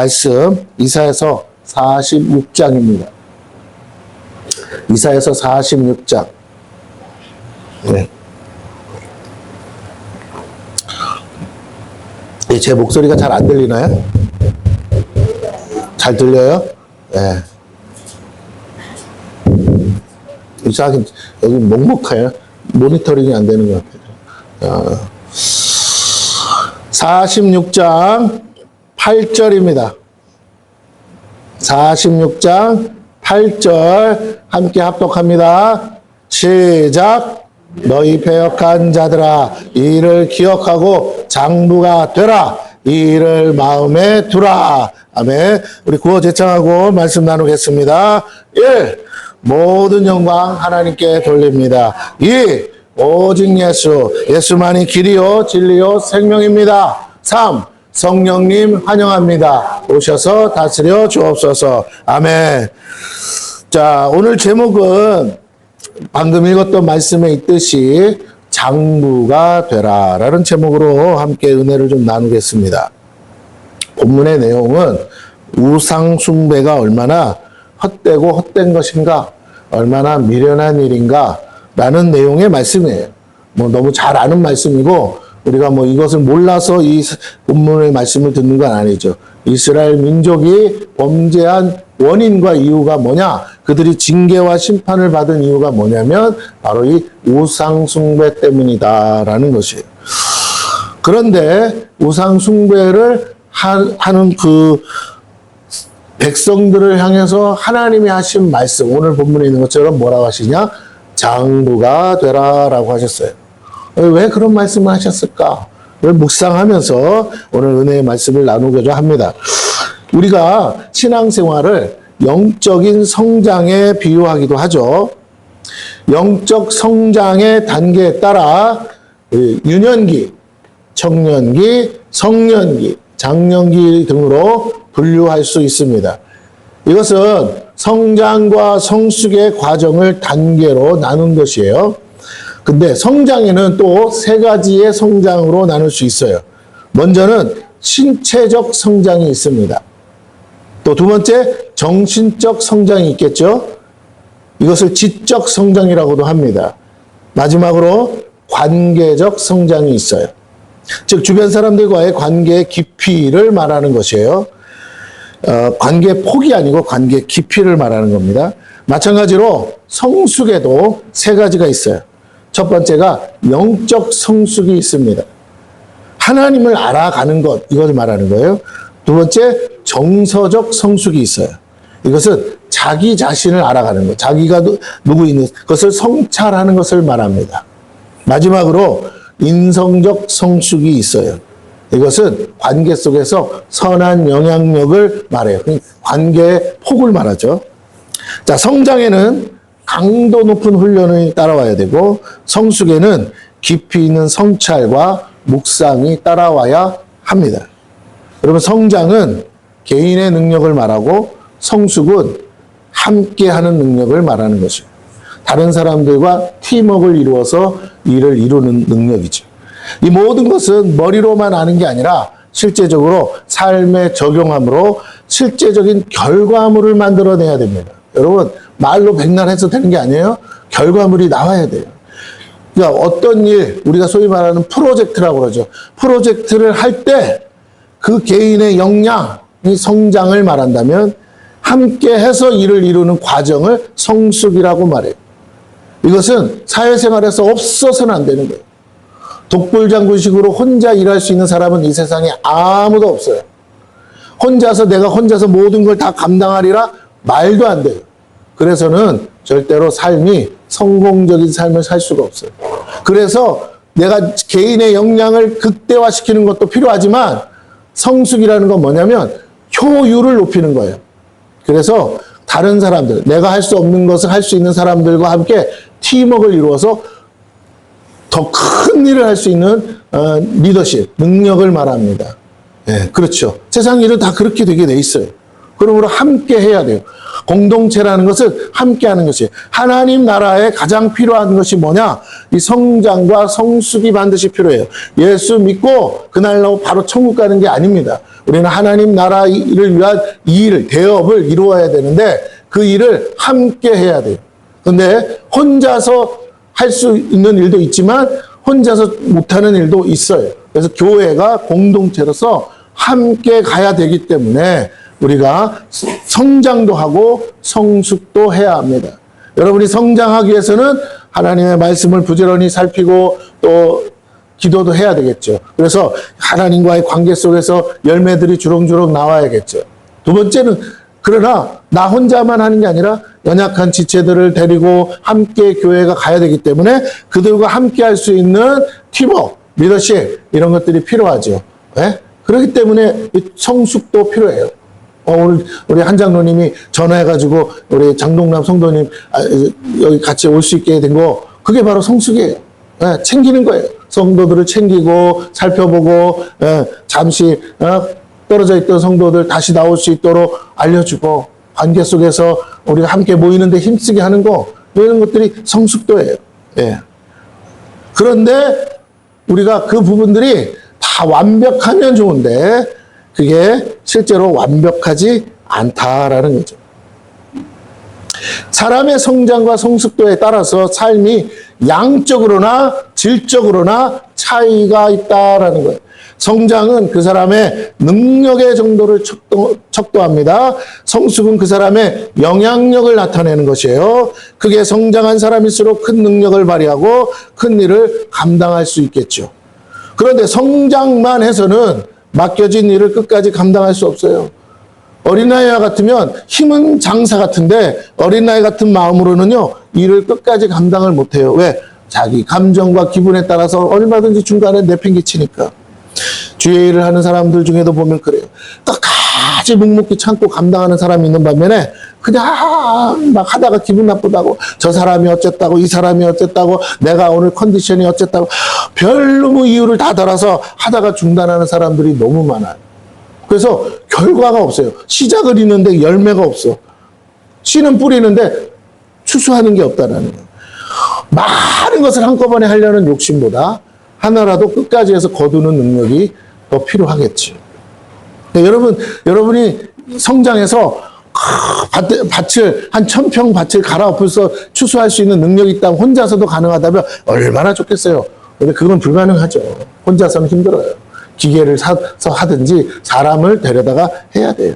말씀 이사야서 46장입니다. 이사야서 46장. 네. 제 목소리가 잘 안 들리나요? 잘 들려요? 네. 이상하게 여기 먹먹해요. 모니터링이 안 되는 것 같아요. 46장 8절입니다. 46장 8절 함께 합독합니다. 시작. 너희 패역한 자들아 이를 기억하고 장부가 되라. 이를 마음에 두라. 아멘. 우리 구호 제창하고 말씀 나누겠습니다. 1. 모든 영광 하나님께 돌립니다. 2. 오직 예수만이 길이요 진리요 생명입니다. 3. 성령님 환영합니다. 오셔서 다스려 주옵소서. 아멘. 자, 오늘 제목은 방금 읽었던 말씀에 있듯이 장부가 되라 라는 제목으로 함께 은혜를 좀 나누겠습니다. 본문의 내용은 우상 숭배가 얼마나 헛되고 헛된 것인가, 얼마나 미련한 일인가 라는 내용의 말씀이에요. 너무 잘 아는 말씀이고 우리가 이것을 몰라서 이 본문의 말씀을 듣는 건 아니죠. 이스라엘 민족이 범죄한 원인과 이유가 뭐냐? 그들이 징계와 심판을 받은 이유가 뭐냐면 바로 이 우상 숭배 때문이다라는 것이에요. 그런데 우상 숭배를 하는 그 백성들을 향해서 하나님이 하신 말씀, 오늘 본문에 있는 것처럼 뭐라고 하시냐? 장부가 되라라고 하셨어요. 왜 그런 말씀을 하셨을까? 를 묵상하면서 오늘 은혜의 말씀을 나누고자 합니다. 우리가 신앙생활을 영적인 성장에 비유하기도 하죠. 영적 성장의 단계에 따라 유년기, 청년기, 성년기, 장년기 등으로 분류할 수 있습니다. 이것은 성장과 성숙의 과정을 단계로 나눈 것이에요. 근데 성장에는 또 세 가지의 성장으로 나눌 수 있어요. 먼저는 신체적 성장이 있습니다. 또 두 번째, 정신적 성장이 있겠죠. 이것을 지적 성장이라고도 합니다. 마지막으로 관계적 성장이 있어요. 즉 주변 사람들과의 관계의 깊이를 말하는 것이에요. 관계 폭이 아니고 관계 깊이를 말하는 겁니다. 마찬가지로 성숙에도 세 가지가 있어요. 첫 번째가 영적 성숙이 있습니다. 하나님을 알아가는 것, 이걸 말하는 거예요. 두 번째, 정서적 성숙이 있어요. 이것은 자기 자신을 알아가는 것, 자기가 누구인지 그것을 성찰하는 것을 말합니다. 마지막으로 인성적 성숙이 있어요. 이것은 관계 속에서 선한 영향력을 말해요. 관계의 폭을 말하죠. 자, 성장에는 강도 높은 훈련이 따라와야 되고 성숙에는 깊이 있는 성찰과 묵상이 따라와야 합니다. 여러분, 성장은 개인의 능력을 말하고 성숙은 함께하는 능력을 말하는 것이죠. 다른 사람들과 팀워크를 이루어서 일을 이루는 능력이죠. 이 모든 것은 머리로만 아는 게 아니라 실제적으로 삶에 적용함으로 실제적인 결과물을 만들어내야 됩니다. 여러분, 말로 백날해서 되는 게 아니에요. 결과물이 나와야 돼요. 그러니까 어떤 일, 우리가 소위 말하는 프로젝트라고 그러죠. 프로젝트를 할 때 그 개인의 역량이 성장을 말한다면 함께 해서 일을 이루는 과정을 성숙이라고 말해요. 이것은 사회생활에서 없어서는 안 되는 거예요. 독불장군식으로 혼자 일할 수 있는 사람은 이 세상에 아무도 없어요. 내가 혼자서 모든 걸 다 감당하리라? 말도 안 돼요. 그래서는 절대로 성공적인 삶을 살 수가 없어요. 그래서 내가 개인의 역량을 극대화시키는 것도 필요하지만 성숙이라는 건 뭐냐면 효율을 높이는 거예요. 그래서 다른 사람들, 내가 할 수 없는 것을 할 수 있는 사람들과 함께 팀워크를 이루어서 더 큰 일을 할 수 있는 리더십, 능력을 말합니다. 네, 그렇죠. 세상 일은 다 그렇게 되게 돼 있어요. 그러므로 함께 해야 돼요. 공동체라는 것을 함께하는 것이에요. 하나님 나라에 가장 필요한 것이 뭐냐? 이 성장과 성숙이 반드시 필요해요. 예수 믿고 그날로 바로 천국 가는 게 아닙니다. 우리는 하나님 나라를 위한 이 일을, 대업을 이루어야 되는데 그 일을 함께 해야 돼요. 근데 혼자서 할 수 있는 일도 있지만 혼자서 못하는 일도 있어요. 그래서 교회가 공동체로서 함께 가야 되기 때문에 우리가 성장도 하고 성숙도 해야 합니다. 여러분이 성장하기 위해서는 하나님의 말씀을 부지런히 살피고 또 기도도 해야 되겠죠. 그래서 하나님과의 관계 속에서 열매들이 주렁주렁 나와야겠죠. 두 번째는 그러나 나 혼자만 하는 게 아니라 연약한 지체들을 데리고 함께 교회가 가야 되기 때문에 그들과 함께 할 수 있는 팀워크, 리더십 이런 것들이 필요하죠. 네? 그렇기 때문에 성숙도 필요해요. 오늘 우리 한 장로님이 전화해가지고 우리 장동남 성도님 여기 같이 올 수 있게 된 거 그게 바로 성숙이에요. 네, 챙기는 거예요. 성도들을 챙기고 살펴보고 잠시 떨어져 있던 성도들 다시 나올 수 있도록 알려주고 관계 속에서 우리가 함께 모이는데 힘쓰게 하는 거 이런 것들이 성숙도예요. 예. 그런데 우리가 그 부분들이 다 완벽하면 좋은데 그게 실제로 완벽하지 않다라는 거죠. 사람의 성장과 성숙도에 따라서 삶이 양적으로나 질적으로나 차이가 있다라는 거예요. 성장은 그 사람의 능력의 정도를 척도합니다. 성숙은 그 사람의 영향력을 나타내는 것이에요. 그게 성장한 사람일수록 큰 능력을 발휘하고 큰 일을 감당할 수 있겠죠. 그런데 성장만 해서는 맡겨진 일을 끝까지 감당할 수 없어요. 어린아이와 같으면 힘은 장사 같은데 어린아이 같은 마음으로는요 일을 끝까지 감당을 못해요. 왜? 자기 감정과 기분에 따라서 얼마든지 중간에 내팽개치니까. 주의 일을 하는 사람들 중에도 보면 그래요. 끝까지 묵묵히 참고 감당하는 사람이 있는 반면에 그냥 막 하다가 기분 나쁘다고 저 사람이 어쨌다고 이 사람이 어쨌다고 내가 오늘 컨디션이 어쨌다고 별로 이유를 다 달아서 하다가 중단하는 사람들이 너무 많아요. 그래서 결과가 없어요. 시작을 있는데 열매가 없어. 씨는 뿌리는데 추수하는 게 없다라는 거예요. 많은 것을 한꺼번에 하려는 욕심보다 하나라도 끝까지 해서 거두는 능력이 더 필요하겠죠. 여러분이 성장해서 밭을 한 1000평 밭을 갈아엎어서 추수할 수 있는 능력이 있다면 혼자서도 가능하다면 얼마나 좋겠어요. 근데 그건 불가능하죠. 혼자서는 힘들어요. 기계를 사서 하든지 사람을 데려다가 해야 돼요.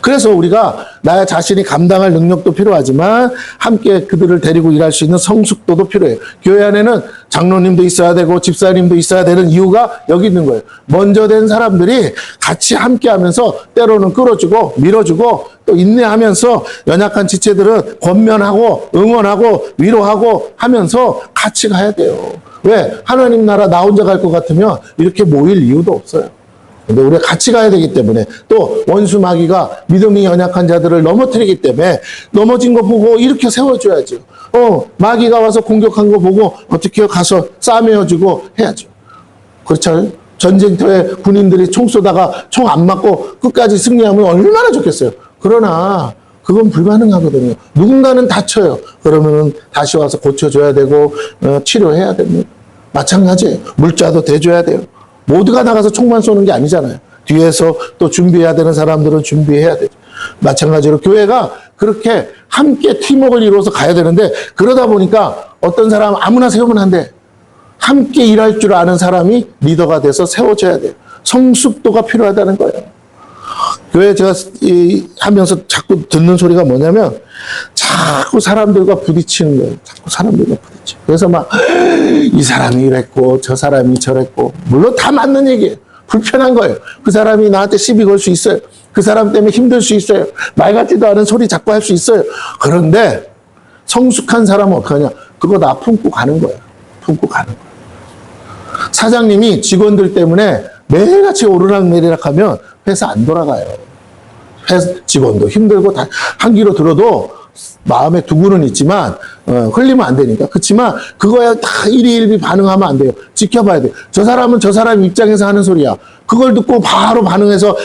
그래서 우리가 나 자신이 감당할 능력도 필요하지만 함께 그들을 데리고 일할 수 있는 성숙도도 필요해요. 교회 안에는 장로님도 있어야 되고 집사님도 있어야 되는 이유가 여기 있는 거예요. 먼저 된 사람들이 같이 함께 하면서 때로는 끌어주고 밀어주고 또 인내하면서 연약한 지체들은 권면하고 응원하고 위로하고 하면서 같이 가야 돼요. 왜? 하나님 나라 나 혼자 갈 것 같으면 이렇게 모일 이유도 없어요. 근데 우리가 같이 가야 되기 때문에 또 원수 마귀가 믿음이 연약한 자들을 넘어뜨리기 때문에 넘어진 거 보고 이렇게 세워줘야죠. 마귀가 와서 공격한 거 보고 어떻게 가서 싸매어주고 해야죠. 그렇잖아요. 전쟁터에 군인들이 총 쏘다가 총 안 맞고 끝까지 승리하면 얼마나 좋겠어요. 그러나 그건 불가능하거든요. 누군가는 다쳐요. 그러면 다시 와서 고쳐줘야 되고 치료해야 됩니다. 마찬가지예요. 물자도 대줘야 돼요. 모두가 나가서 총만 쏘는 게 아니잖아요. 뒤에서 또 준비해야 되는 사람들은 준비해야 되죠. 마찬가지로 교회가 그렇게 함께 팀워크를 이루어서 가야 되는데 그러다 보니까 어떤 사람 아무나 세우면 안 돼. 함께 일할 줄 아는 사람이 리더가 돼서 세워져야 돼요. 성숙도가 필요하다는 거예요. 교회 제가 하면서 자꾸 듣는 소리가 뭐냐면 자꾸 사람들과 부딪히는 거예요. 자꾸 사람들과 부딪혀. 그래서 막 이 사람이 이랬고 저 사람이 저랬고 물론 다 맞는 얘기예요. 불편한 거예요. 그 사람이 나한테 시비 걸 수 있어요. 그 사람 때문에 힘들 수 있어요. 말 같지도 않은 소리 자꾸 할 수 있어요. 그런데 성숙한 사람은 어떻게 하냐. 그거 다 품고 가는 거예요. 품고 가는 거예요. 사장님이 직원들 때문에 매일같이 오르락내리락 하면 회사 안 돌아가요. 회사 직원도 힘들고 다 한 귀로 들어도 마음에 두고는 있지만 흘리면 안 되니까. 그렇지만 그거에 다 일희일비 반응하면 안 돼요. 지켜봐야 돼요. 저 사람은 저 사람 입장에서 하는 소리야. 그걸 듣고 바로 반응해서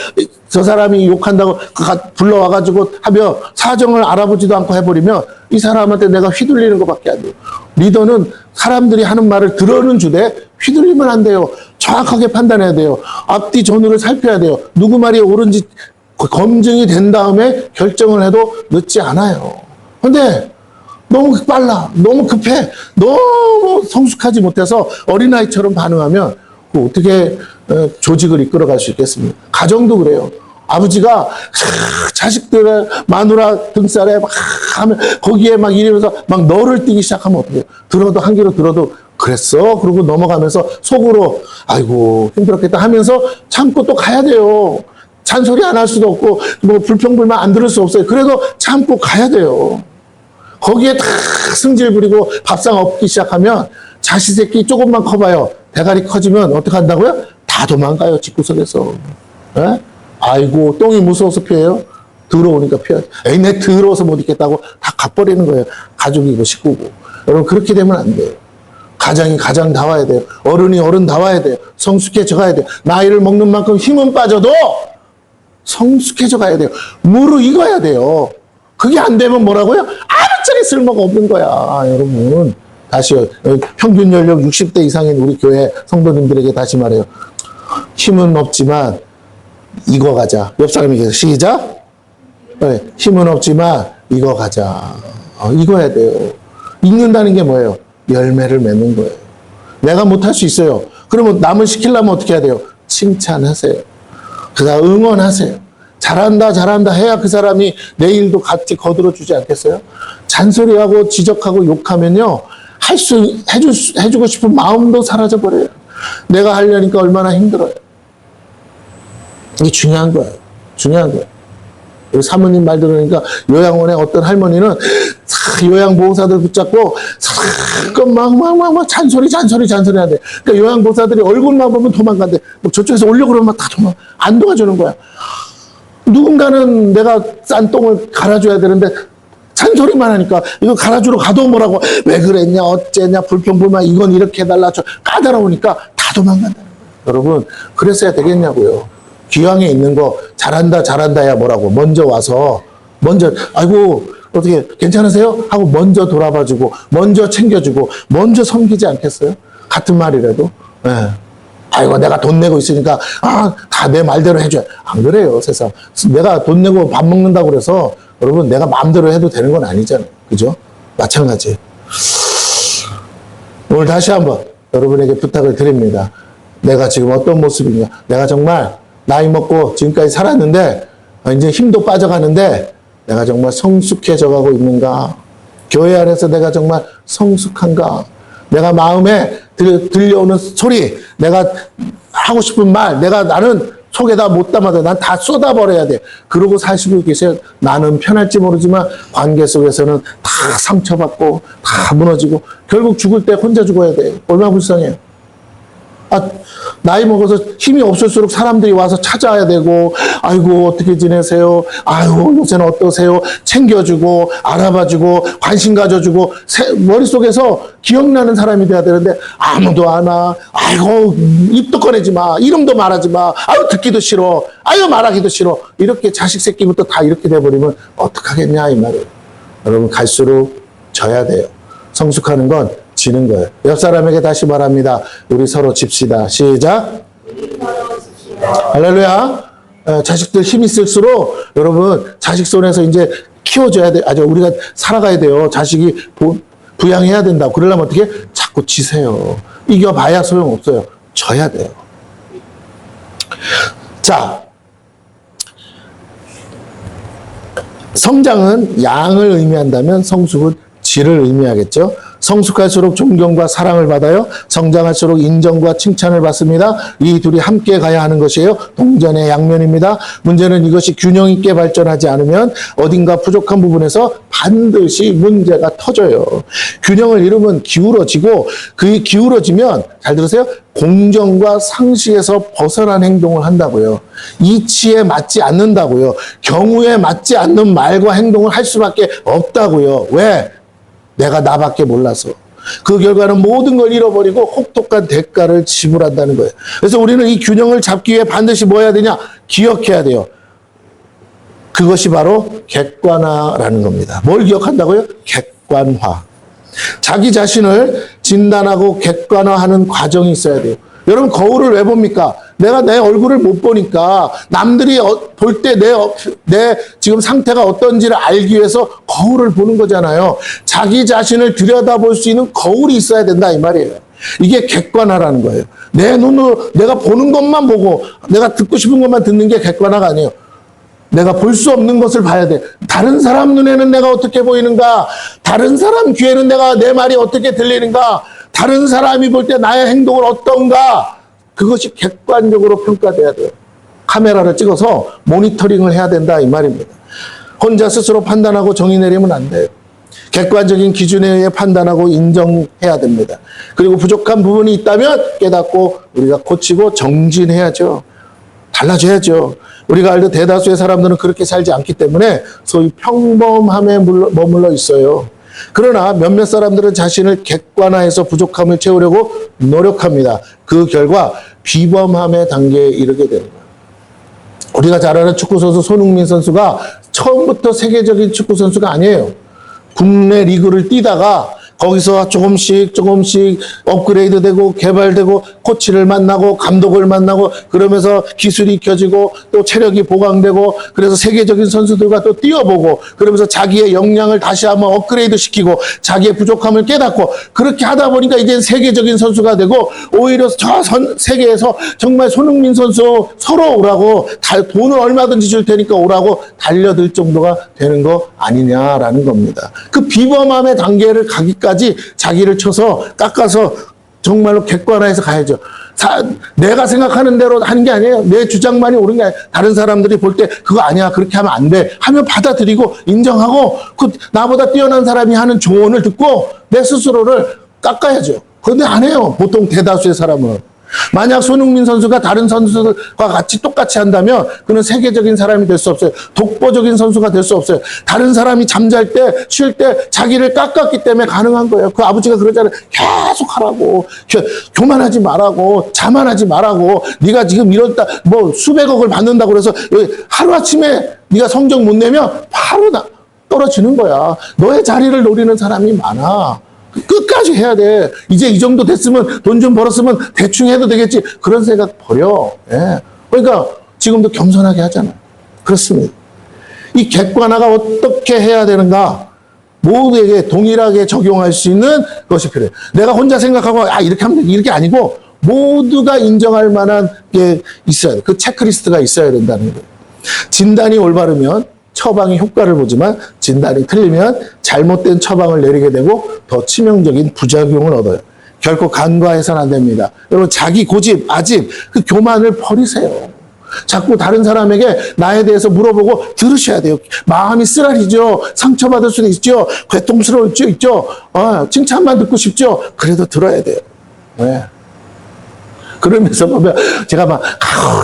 저 사람이 욕한다고 불러와가지고 하며 사정을 알아보지도 않고 해버리면 이 사람한테 내가 휘둘리는 것밖에 안 돼요. 리더는 사람들이 하는 말을 들어는 주되 휘둘리면 안 돼요. 정확하게 판단해야 돼요. 앞뒤 전후를 살펴야 돼요. 누구 말이 옳은지 검증이 된 다음에 결정을 해도 늦지 않아요. 근데 너무 빨라, 너무 급해, 너무 성숙하지 못해서 어린아이처럼 반응하면 어떻게 조직을 이끌어갈 수 있겠습니까? 가정도 그래요. 아버지가 자식들의 마누라 등살에 막 하면 거기에 막 이러면서 막 너를 뛰기 시작하면 어떡해요? 들어도 한 귀로 들어도 그랬어? 그러고 넘어가면서 속으로 아이고 힘들었겠다 하면서 참고 또 가야 돼요. 잔소리 안 할 수도 없고 뭐 불평불만 안 들을 수 없어요. 그래도 참고 가야 돼요. 거기에 다 승질 부리고 밥상 엎기 시작하면 자식 새끼 조금만 커봐요. 대가리 커지면 어떻게 한다고요? 다 도망가요. 집구석에서. 에? 아이고 똥이 무서워서 피해요? 더러우니까 피해요. 에이 내 더러워서 못 있겠다고 다 가버리는 거예요. 가족이고 식구고. 여러분 그렇게 되면 안 돼요. 가장이 가장다워야 돼요. 어른이 어른다워야 돼요. 성숙해져 가야 돼요. 나이를 먹는 만큼 힘은 빠져도 성숙해져 가야 돼요. 무르익어야 돼요. 그게 안 되면 뭐라고요? 아무짝에 쓸모가 없는 거야. 여러분 다시요. 평균 연령 60대 이상인 우리 교회 성도님들에게 다시 말해요. 힘은 없지만 익어가자. 옆 사람에게 시작. 네, 힘은 없지만 익어가자. 익어야 돼요. 익는다는 게 뭐예요? 열매를 맺는 거예요. 내가 못할 수 있어요. 그러면 남을 시키려면 어떻게 해야 돼요? 칭찬하세요. 그다음 응원하세요. 잘한다 잘한다 해야 그 사람이 내일도 같이 거들어주지 않겠어요? 잔소리하고 지적하고 욕하면요. 해주고 싶은 마음도 사라져버려요. 내가 하려니까 얼마나 힘들어요. 이게 중요한 거예요. 중요한 거예요. 우리 사모님 말 들으니까 요양원에 어떤 할머니는 요양보호사들 붙잡고 막 잔소리 한대. 그러니까 요양보호사들이 얼굴만 보면 도망간대. 뭐 저쪽에서 오려고 그러면 다 안 도와주는 거야. 누군가는 내가 싼 똥을 갈아줘야 되는데 잔소리만 하니까 이거 갈아주러 가도 뭐라고 왜 그랬냐 어째냐 불평불만 이건 이렇게 해달라 까다로우니까 다 도망간다는 거예요. 여러분 그랬어야 되겠냐고요. 기왕에 있는 거 잘한다야 뭐라고 먼저 와서 먼저 아이고 어떻게 괜찮으세요? 하고 먼저 돌아봐주고 먼저 챙겨주고 먼저 섬기지 않겠어요? 같은 말이라도. 네. 아이고 내가 돈 내고 있으니까 다 내 말대로 해줘야. 안 그래요 세상. 내가 돈 내고 밥 먹는다고 그래서 여러분 내가 마음대로 해도 되는 건 아니잖아요. 그죠? 마찬가지. 오늘 다시 한번 여러분에게 부탁을 드립니다. 내가 지금 어떤 모습이냐. 내가 정말 나이 먹고 지금까지 살았는데 이제 힘도 빠져가는데 내가 정말 성숙해져 가고 있는가. 교회 안에서 내가 정말 성숙한가. 내가 마음에 들려오는 소리, 내가 하고 싶은 말, 나는 속에다 못 담아도 난 다 쏟아버려야 돼. 그러고 사시고 계세요. 나는 편할지 모르지만 관계 속에서는 다 상처받고 다 무너지고 결국 죽을 때 혼자 죽어야 돼. 얼마나 불쌍해요. 나이 먹어서 힘이 없을수록 사람들이 와서 찾아야 되고 아이고 어떻게 지내세요? 아이고 요새는 어떠세요? 챙겨주고 알아봐주고 관심 가져주고 머릿속에서 기억나는 사람이 돼야 되는데 아무도 안 와. 아이고 입도 꺼내지 마. 이름도 말하지 마. 아유 듣기도 싫어. 아유 말하기도 싫어. 이렇게 자식 새끼부터 다 이렇게 돼버리면 어떡하겠냐 이 말이에요. 여러분 갈수록 져야 돼요. 성숙하는 건 지는 거예요. 옆 사람에게 다시 말합니다. 우리 서로 집시다. 시작. 할렐루야. 자식들 힘이 쓸수록 여러분 자식 손에서 이제 키워줘야 돼. 우리가 살아가야 돼요. 자식이 부양해야 된다고. 그러려면 어떻게? 자꾸 지세요. 이겨봐야 소용없어요. 져야 돼요. 자, 성장은 양을 의미한다면 성숙은 질을 의미하겠죠. 성숙할수록 존경과 사랑을 받아요. 성장할수록 인정과 칭찬을 받습니다. 이 둘이 함께 가야 하는 것이에요. 동전의 양면입니다. 문제는 이것이 균형 있게 발전하지 않으면 어딘가 부족한 부분에서 반드시 문제가 터져요. 균형을 이루면 기울어지고, 그 기울어지면, 잘 들으세요, 공정과 상식에서 벗어난 행동을 한다고요. 이치에 맞지 않는다고요. 경우에 맞지 않는 말과 행동을 할 수밖에 없다고요. 왜? 내가 나밖에 몰라서. 그 결과는 모든 걸 잃어버리고 혹독한 대가를 지불한다는 거예요. 그래서 우리는 이 균형을 잡기 위해 반드시 뭐 해야 되냐? 기억해야 돼요. 그것이 바로 객관화라는 겁니다. 뭘 기억한다고요? 객관화. 자기 자신을 진단하고 객관화하는 과정이 있어야 돼요. 여러분, 거울을 왜 봅니까? 내가 내 얼굴을 못 보니까 남들이 볼 때 내 지금 상태가 어떤지를 알기 위해서 거울을 보는 거잖아요. 자기 자신을 들여다볼 수 있는 거울이 있어야 된다, 이 말이에요. 이게 객관화라는 거예요. 내 눈으로 내가 보는 것만 보고 내가 듣고 싶은 것만 듣는 게 객관화가 아니에요. 내가 볼 수 없는 것을 봐야 돼. 다른 사람 눈에는 내가 어떻게 보이는가? 다른 사람 귀에는 내 말이 어떻게 들리는가? 다른 사람이 볼 때 나의 행동은 어떤가? 그것이 객관적으로 평가돼야 돼요. 카메라를 찍어서 모니터링을 해야 된다, 이 말입니다. 혼자 스스로 판단하고 정의 내리면 안 돼요. 객관적인 기준에 의해 판단하고 인정해야 됩니다. 그리고 부족한 부분이 있다면 깨닫고 우리가 고치고 정진해야죠. 달라져야죠. 우리가 알듯 대다수의 사람들은 그렇게 살지 않기 때문에 소위 평범함에 머물러 있어요. 그러나 몇몇 사람들은 자신을 객관화해서 부족함을 채우려고 노력합니다. 그 결과 비범함의 단계에 이르게 됩니다. 우리가 잘 아는 축구선수 손흥민 선수가 처음부터 세계적인 축구선수가 아니에요. 국내 리그를 뛰다가 거기서 조금씩 업그레이드 되고 개발되고 코치를 만나고 감독을 만나고 그러면서 기술이 익혀지고 또 체력이 보강되고 그래서 세계적인 선수들과 또 뛰어보고 그러면서 자기의 역량을 다시 한번 업그레이드 시키고 자기의 부족함을 깨닫고 그렇게 하다 보니까 이제 세계적인 선수가 되고 오히려 저 세계에서 정말 손흥민 선수 서로 오라고 돈을 얼마든지 줄 테니까 오라고 달려들 정도가 되는 거 아니냐라는 겁니다. 그 비범함의 단계를 가기까지 자기를 쳐서 깎아서 정말로 객관화해서 가야죠. 내가 생각하는 대로 하는 게 아니에요. 내 주장만이 옳은 게 아니에요. 다른 사람들이 볼 때 그거 아니야, 그렇게 하면 안 돼 하면 받아들이고 인정하고 그 나보다 뛰어난 사람이 하는 조언을 듣고 내 스스로를 깎아야죠. 그런데 안 해요, 보통 대다수의 사람은. 만약 손흥민 선수가 다른 선수들과 같이 똑같이 한다면 그는 세계적인 사람이 될 수 없어요. 독보적인 선수가 될 수 없어요. 다른 사람이 잠잘 때, 쉴 때 자기를 깎았기 때문에 가능한 거예요. 그 아버지가 그러잖아요. 계속 하라고, 교만하지 말라고, 자만하지 말라고. 네가 지금 이렇다 뭐 수백억을 받는다고 그래서 하루아침에 네가 성적 못 내면 바로 떨어지는 거야. 너의 자리를 노리는 사람이 많아. 끝까지 해야 돼. 이제 이 정도 됐으면 돈 좀 벌었으면 대충 해도 되겠지. 그런 생각 버려. 예. 그러니까 지금도 겸손하게 하잖아요. 그렇습니다. 이 객관화가 어떻게 해야 되는가? 모두에게 동일하게 적용할 수 있는 것이 필요해요. 내가 혼자 생각하고 이렇게 하면 돼. 이렇게 아니고 모두가 인정할 만한 게 있어야 돼. 그 체크리스트가 있어야 된다는 거예요. 진단이 올바르면 처방이 효과를 보지만 진단이 틀리면 잘못된 처방을 내리게 되고 더 치명적인 부작용을 얻어요. 결코 간과해서는 안 됩니다. 여러분, 자기 고집, 아집, 그 교만을 버리세요. 자꾸 다른 사람에게 나에 대해서 물어보고 들으셔야 돼요. 마음이 쓰라리죠. 상처받을 수도 있죠. 괴통스러울 수 있죠. 칭찬만 듣고 싶죠. 그래도 들어야 돼요. 네. 그러면서 보면 제가 막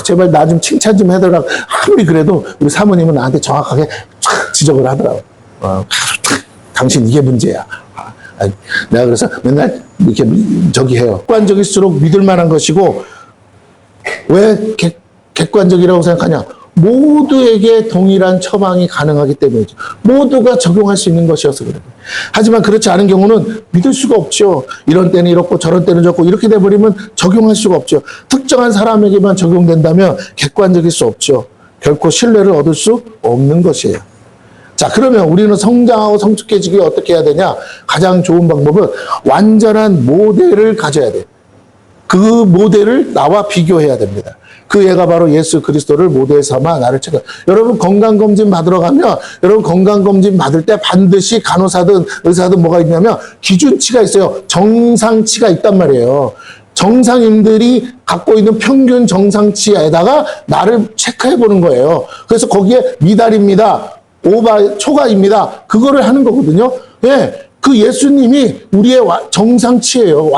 제발 나 좀 칭찬 좀 해달라고 아무리 그래도 우리 사모님은 나한테 정확하게 촥 지적을 하더라고. 당신 이게 문제야. 내가 그래서 맨날 이렇게 저기 해요. 객관적일수록 믿을 만한 것이고 왜 객관적이라고 생각하냐? 모두에게 동일한 처방이 가능하기 때문이죠. 모두가 적용할 수 있는 것이어서 그래요. 하지만 그렇지 않은 경우는 믿을 수가 없죠. 이런 때는 이렇고 저런 때는 저렇고 이렇게 돼버리면 적용할 수가 없죠. 특정한 사람에게만 적용된다면 객관적일 수 없죠. 결코 신뢰를 얻을 수 없는 것이에요. 자, 그러면 우리는 성장하고 성숙해지기 어떻게 해야 되냐? 가장 좋은 방법은 완전한 모델을 가져야 돼요. 그 모델을 나와 비교해야 됩니다. 그 애가 바로 예수 그리스도를 모델 삼아 나를 체크. 여러분 건강검진 받으러 가면 여러분 건강검진 받을 때 반드시 간호사든 의사든 뭐가 있냐면 기준치가 있어요. 정상치가 있단 말이에요. 정상인들이 갖고 있는 평균 정상치에다가 나를 체크해 보는 거예요. 그래서 거기에 미달입니다. 초과입니다. 그거를 하는 거거든요. 예, 그 예수님이 우리의 정상치예요.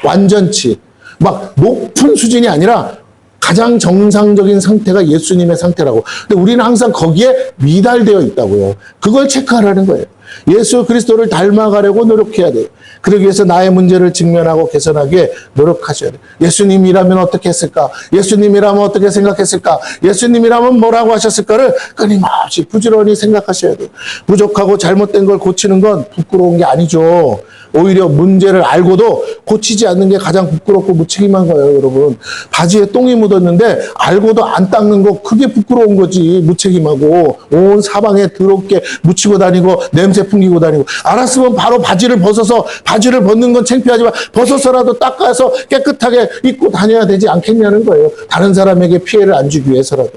완전치. 막 높은 수준이 아니라 가장 정상적인 상태가 예수님의 상태라고. 근데 우리는 항상 거기에 미달되어 있다고요. 그걸 체크하라는 거예요. 예수 그리스도를 닮아가려고 노력해야 돼요. 그러기 위해서 나의 문제를 직면하고 개선하기에 노력하셔야 돼요. 예수님이라면 어떻게 했을까? 예수님이라면 어떻게 생각했을까? 예수님이라면 뭐라고 하셨을까를 끊임없이 부지런히 생각하셔야 돼요. 부족하고 잘못된 걸 고치는 건 부끄러운 게 아니죠. 오히려 문제를 알고도 고치지 않는 게 가장 부끄럽고 무책임한 거예요, 여러분. 바지에 똥이 묻었는데 알고도 안 닦는 거 그게 부끄러운 거지. 무책임하고 온 사방에 더럽게 묻히고 다니고 냄새 풍기고 다니고. 알았으면 바로 바지를 벗어서 바지를 벗는 건 창피하지만 벗어서라도 닦아서 깨끗하게 입고 다녀야 되지 않겠냐는 거예요. 다른 사람에게 피해를 안 주기 위해서라도.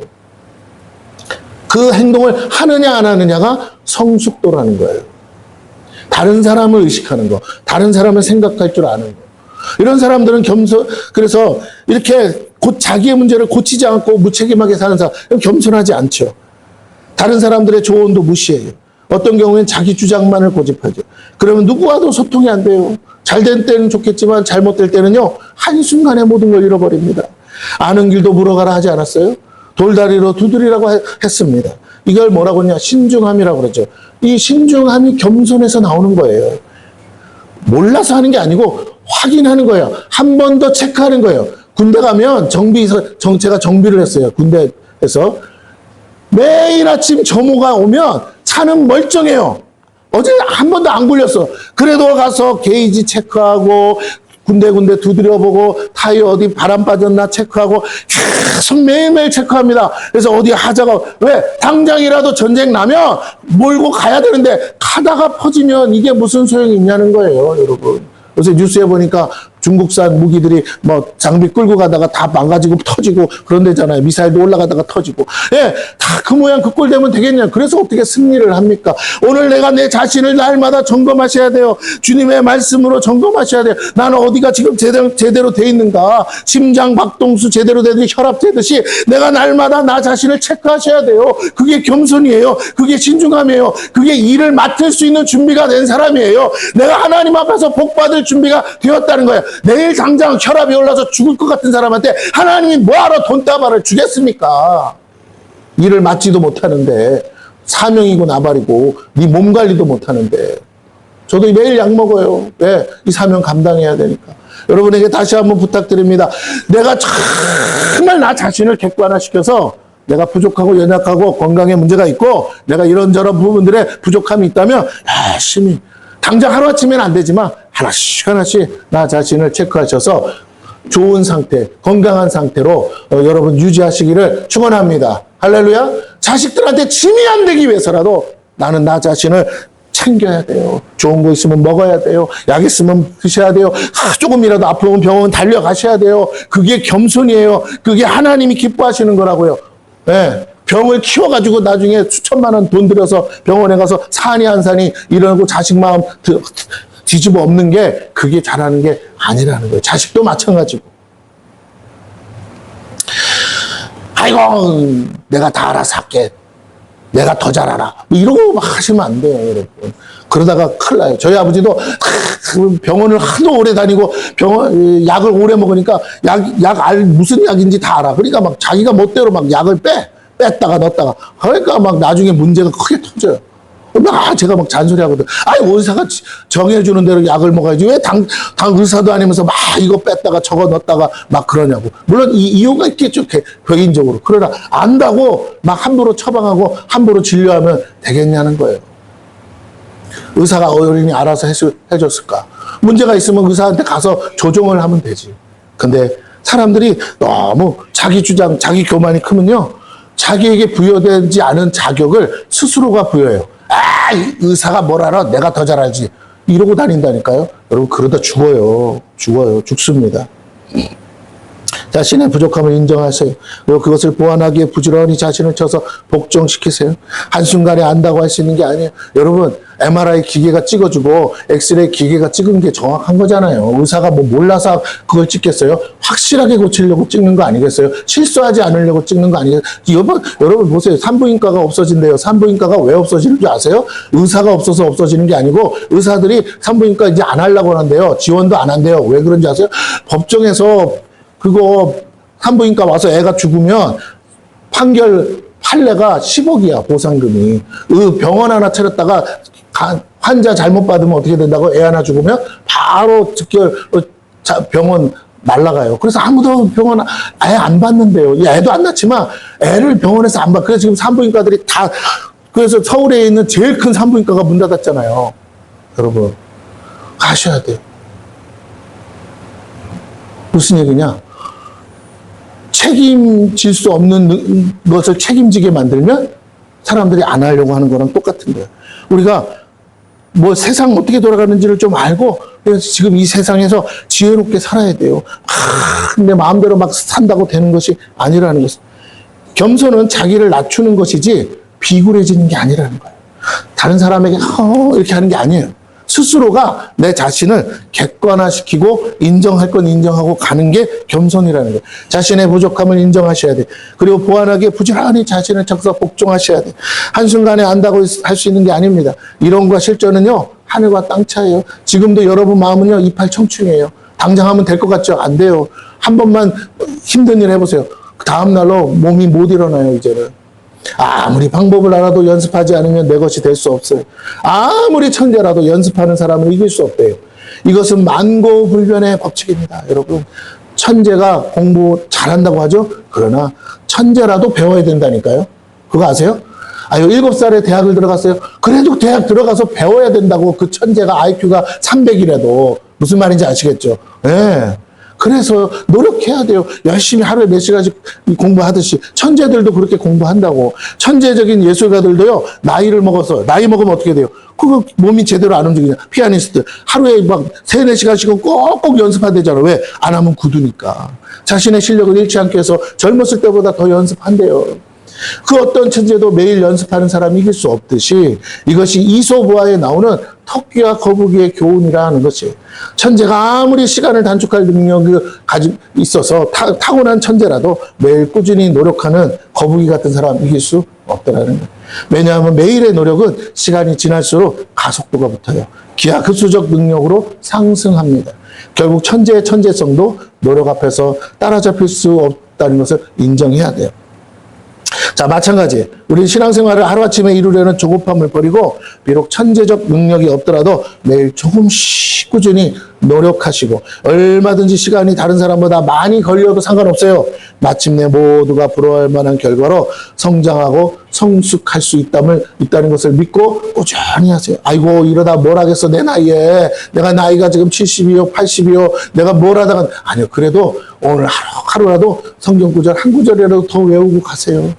그 행동을 하느냐 안 하느냐가 성숙도라는 거예요. 다른 사람을 의식하는 거, 다른 사람을 생각할 줄 아는 거. 이런 사람들은 그래서 이렇게 자기의 문제를 고치지 않고 무책임하게 사는 사람, 겸손하지 않죠. 다른 사람들의 조언도 무시해요. 어떤 경우에는 자기 주장만을 고집하죠. 그러면 누구와도 소통이 안 돼요. 잘된 때는 좋겠지만 잘못될 때는요, 한순간에 모든 걸 잃어버립니다. 아는 길도 물어가라 하지 않았어요? 돌다리로 두드리라고 했습니다. 이걸 뭐라고 하냐? 신중함이라고 그러죠. 이 신중함이 겸손에서 나오는 거예요. 몰라서 하는 게 아니고 확인하는 거예요. 한 번 더 체크하는 거예요. 군대 가면 제가 정비를 했어요. 군대에서. 매일 아침 점호가 오면 차는 멀쩡해요. 어제 한 번도 안 굴렸어. 그래도 가서 게이지 체크하고 군데군데 두드려보고 타이어 어디 바람 빠졌나 체크하고 계속 매일매일 체크합니다. 그래서 어디 하자가 왜 당장이라도 전쟁 나면 몰고 가야 되는데 가다가 퍼지면 이게 무슨 소용이 있냐는 거예요, 여러분. 그래서 뉴스에 보니까 중국산 무기들이 뭐 장비 끌고 가다가 다 망가지고 터지고 그런 데잖아요. 미사일도 올라가다가 터지고. 예, 다 그 모양 그 꼴 되면 되겠냐. 그래서 어떻게 승리를 합니까? 오늘 내가 내 자신을 날마다 점검하셔야 돼요. 주님의 말씀으로 점검하셔야 돼요. 나는 어디가 지금 제대로 돼 있는가. 심장 박동수 제대로 되듯이 혈압 되듯이 내가 날마다 나 자신을 체크하셔야 돼요. 그게 겸손이에요. 그게 신중함이에요. 그게 일을 맡을 수 있는 준비가 된 사람이에요. 내가 하나님 앞에서 복 받을 준비가 되었다는 거예요. 내일 당장 혈압이 올라서 죽을 것 같은 사람한테 하나님이 뭐하러 돈다발을 주겠습니까? 일을 맡지도 못하는데 사명이고 나발이고 네 몸 관리도 못하는데. 저도 매일 약 먹어요. 왜? 이 사명 감당해야 되니까. 여러분에게 다시 한번 부탁드립니다. 내가 정말 나 자신을 객관화시켜서 내가 부족하고 연약하고 건강에 문제가 있고 내가 이런저런 부분들에 부족함이 있다면 열심히 당장 하루아침에는 안 되지만 하나씩 나 자신을 체크하셔서 좋은 상태, 건강한 상태로 여러분 유지하시기를 축원합니다. 할렐루야. 자식들한테 짐이 안 되기 위해서라도 나는 나 자신을 챙겨야 돼요. 좋은 거 있으면 먹어야 돼요. 약 있으면 드셔야 돼요. 조금이라도 아프면 병원 달려가셔야 돼요. 그게 겸손이에요. 그게 하나님이 기뻐하시는 거라고요. 네. 병을 키워가지고 나중에 수천만 원 돈 들여서 병원에 가서 산이 한 산이 일어나고 자식 마음 뒤집어 엎는 게 그게 잘하는 게 아니라는 거예요. 자식도 마찬가지고. 아이고 내가 다 알아서 할게. 내가 더 잘 알아. 이러고 막 하시면 안 돼요, 여러분. 그러다가 큰일 나요. 저희 아버지도 병원을 하도 오래 다니고 약을 오래 먹으니까 무슨 약인지 다 알아. 그러니까 막 자기가 멋대로 막 약을 뺐다가 넣었다가. 그러니까 막 나중에 문제가 크게 터져요. 제가 막 잔소리하거든. 의사가 정해주는 대로 약을 먹어야지. 왜 당 의사도 아니면서 막 이거 뺐다가 저거 넣었다가 막 그러냐고. 물론 이유가 있겠죠. 개인적으로. 그러나 안다고 막 함부로 처방하고 함부로 진료하면 되겠냐는 거예요. 의사가 어른이 알아서 해줬을까. 문제가 있으면 의사한테 가서 조정을 하면 되지. 근데 사람들이 너무 자기 주장, 자기 교만이 크면요. 자기에게 부여되지 않은 자격을 스스로가 부여해요. 의사가 뭘 알아? 내가 더 잘 알지. 이러고 다닌다니까요. 여러분 그러다 죽어요. 죽습니다. 자신의 부족함을 인정하세요. 그리고 그것을 보완하기에 부지런히 자신을 쳐서 복종시키세요. 한순간에 안다고 할 수 있는 게 아니에요. 여러분, MRI 기계가 찍어주고 엑스레이 기계가 찍은 게 정확한 거잖아요. 의사가 뭐 몰라서 그걸 찍겠어요? 확실하게 고치려고 찍는 거 아니겠어요? 실수하지 않으려고 찍는 거 아니겠어요? 여러분 보세요. 산부인과가 없어진대요. 산부인과가 왜 없어지는 줄 아세요? 의사가 없어서 없어지는 게 아니고 의사들이 산부인과 이제 안 하려고 하는데요. 지원도 안 한대요. 왜 그런지 아세요? 법정에서 그거 산부인과 와서 애가 죽으면 판례가 10억이야, 보상금이. 병원 하나 차렸다가 환자 잘못 받으면 어떻게 된다고? 애 하나 죽으면 바로 즉결 병원 날라가요. 그래서 아무도 병원 아예 안 받는데요. 애도 안 낳지만 애를 병원에서 안 받. 그래서 지금 산부인과들이 다, 그래서 서울에 있는 제일 큰 산부인과가 문 닫았잖아요. 여러분, 가셔야 돼요. 무슨 얘기냐? 책임질 수 없는 것을 책임지게 만들면 사람들이 안 하려고 하는 거랑 똑같은 거예요. 우리가 뭐 세상 어떻게 돌아가는지를 좀 알고 지금 이 세상에서 지혜롭게 살아야 돼요. 내 마음대로 막 산다고 되는 것이 아니라는 것은. 겸손은 자기를 낮추는 것이지 비굴해지는 게 아니라는 거예요. 다른 사람에게 이렇게 하는 게 아니에요. 스스로가 내 자신을 객관화시키고 인정할 건 인정하고 가는 게 겸손이라는 거예요. 자신의 부족함을 인정하셔야 돼. 그리고 보완하기에 부지런히 자신을 쳐서 복종하셔야 돼. 한순간에 안다고 할 수 있는 게 아닙니다. 이론과 실전은요, 하늘과 땅 차이에요. 지금도 여러분 마음은요, 이팔 청춘이에요. 당장 하면 될 것 같죠? 안 돼요. 한 번만 힘든 일 해보세요. 다음 날로 몸이 못 일어나요, 이제는. 아무리 방법을 알아도 연습하지 않으면 내 것이 될 수 없어요. 아무리 천재라도 연습하는 사람을 이길 수 없대요. 이것은 만고불변의 법칙입니다. 여러분, 천재가 공부 잘한다고 하죠? 그러나 천재라도 배워야 된다니까요. 그거 아세요? 7살에 대학을 들어갔어요. 그래도 대학 들어가서 배워야 된다고. 그 천재가 IQ가 300이라도. 무슨 말인지 아시겠죠? 네. 그래서 노력해야 돼요. 열심히 하루에 몇 시간씩 공부하듯이. 천재들도 그렇게 공부한다고. 천재적인 예술가들도요, 나이 먹으면 어떻게 돼요? 그거 몸이 제대로 안 움직이냐. 피아니스트. 하루에 막 3, 4시간씩은 꼭꼭 연습한대잖아. 왜? 안 하면 굳으니까. 자신의 실력을 잃지 않게 해서 젊었을 때보다 더 연습한대요. 그 어떤 천재도 매일 연습하는 사람이 이길 수 없듯이 이것이 이솝우화에 나오는 토끼와 거북이의 교훈이라는 것이, 천재가 아무리 시간을 단축할 능력이 가지고 있어서 타고난 천재라도 매일 꾸준히 노력하는 거북이 같은 사람 이길 수 없다라는 거예요. 왜냐하면 매일의 노력은 시간이 지날수록 가속도가 붙어요. 기하급수적 능력으로 상승합니다. 결국 천재의 천재성도 노력 앞에서 따라잡힐 수 없다는 것을 인정해야 돼요. 자, 마찬가지. 우리 신앙생활을 하루아침에 이루려는 조급함을 버리고 비록 천재적 능력이 없더라도 매일 조금씩 꾸준히 노력하시고, 얼마든지 시간이 다른 사람보다 많이 걸려도 상관없어요. 마침내 모두가 부러워할 만한 결과로 성장하고 성숙할 수 있다는 것을 믿고 꾸준히 하세요. 아이고, 이러다 뭘 하겠어, 내 나이에. 내가 나이가 지금 70이요 80이요 내가 뭘 하다가. 아니요, 그래도 오늘 하루라도 성경 구절 한 구절이라도 더 외우고 가세요.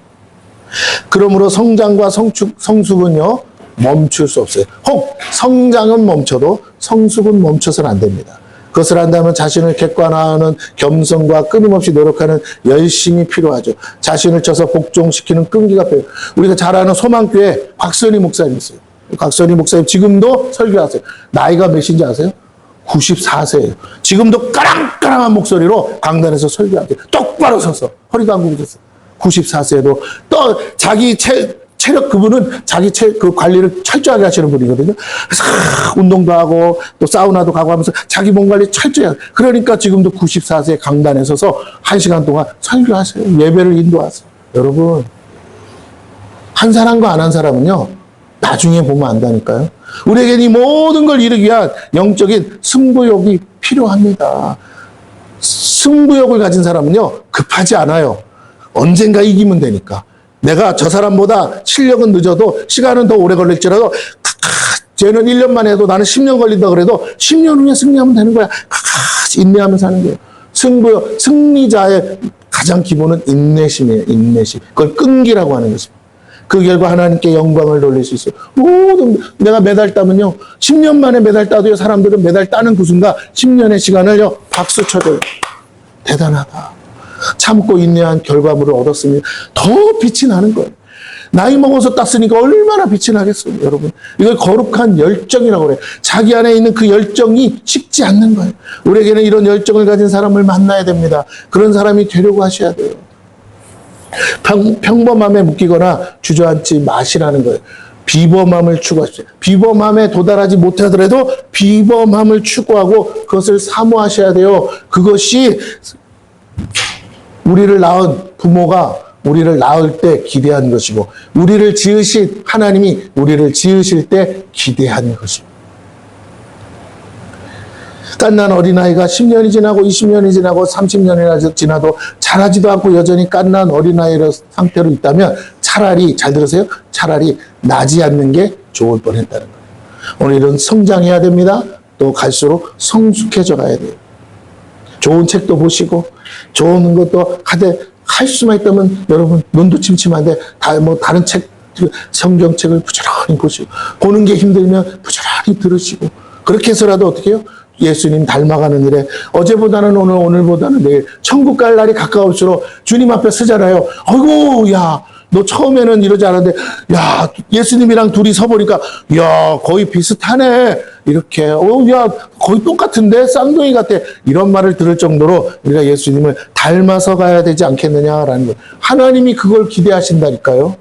그러므로 성장과 성숙은요, 멈출 수 없어요. 혹 성장은 멈춰도 성숙은 멈춰서는 안 됩니다. 그것을 한다면 자신을 객관화하는 겸손과 끊임없이 노력하는 열심이 필요하죠. 자신을 쳐서 복종시키는 끈기가 필요해요. 우리가 잘 아는 소망교회 곽선희 목사님 있어요. 곽선희 목사님 지금도 설교하세요. 나이가 몇인지 아세요? 94세예요. 지금도 까랑까랑한 목소리로 강단에서 설교하세요. 똑바로 서서 허리도 안 굽으셨어요. 94세에도 또 자기 체력, 그분은 자기 그 관리를 철저하게 하시는 분이거든요. 그래서 운동도 하고 또 사우나도 가고 하면서 자기 몸 관리 철저히 하고. 그러니까 지금도 94세 강단에 서서 1시간 동안 설교하세요. 예배를 인도하세요. 여러분, 한 사람과 안 한 사람은요, 나중에 보면 안다니까요. 우리에겐 이 모든 걸 이루기 위한 영적인 승부욕이 필요합니다. 승부욕을 가진 사람은요, 급하지 않아요. 언젠가 이기면 되니까. 내가 저 사람보다 실력은 늦어도 시간은 더 오래 걸릴지라도 쟤는 1년만 해도 나는 10년 걸린다 그래도 10년 후에 승리하면 되는 거야. 인내하면서 하는 거예요. 승리자의 가장 기본은 인내심이에요. 인내심. 그걸 끈기라고 하는 것입니다. 그 결과 하나님께 영광을 돌릴 수 있어요. 모든 내가 메달 따면요, 10년 만에 메달 따도요, 사람들은 메달 따는 그 순간 10년의 시간을요 박수 쳐줘요. 대단하다. 참고 인내한 결과물을 얻었으니 더 빛이 나는 거예요. 나이 먹어서 땄으니까 얼마나 빛이 나겠어요, 여러분. 이걸 거룩한 열정이라고 그래요. 자기 안에 있는 그 열정이 식지 않는 거예요. 우리에게는 이런 열정을 가진 사람을 만나야 됩니다. 그런 사람이 되려고 하셔야 돼요. 평범함에 묶이거나 주저앉지 마시라는 거예요. 비범함을 추구하십시오. 비범함에 도달하지 못하더라도 비범함을 추구하고 그것을 사모하셔야 돼요. 그것이 우리를 낳은 부모가 우리를 낳을 때 기대한 것이고, 우리를 지으신 하나님이 우리를 지으실 때 기대한 것이고. 갓난 어린아이가 10년이 지나고 20년이 지나고 30년이나 지나도 자라지도 않고 여전히 갓난 어린아이 상태로 있다면 차라리, 잘 들으세요? 차라리 나지 않는 게 좋을 뻔했다는 거예요. 오늘은 성장해야 됩니다. 또 갈수록 성숙해져 가야 돼요. 좋은 책도 보시고 좋은 것도 할 수만 있다면 여러분 눈도 침침한데 다른 책, 성경책을 부지런히 보시고, 보는 게 힘들면 부지런히 들으시고, 그렇게 해서라도 어떻게 해요? 예수님 닮아가는 일에 어제보다는 오늘, 오늘보다는 내일 천국 갈 날이 가까울수록 주님 앞에 서잖아요. 아이고, 야, 너 처음에는 이러지 않았는데, 야, 예수님이랑 둘이 서보니까, 야, 거의 비슷하네. 이렇게, 야, 거의 똑같은데? 쌍둥이 같아. 이런 말을 들을 정도로 우리가 예수님을 닮아서 가야 되지 않겠느냐라는 거예요. 하나님이 그걸 기대하신다니까요.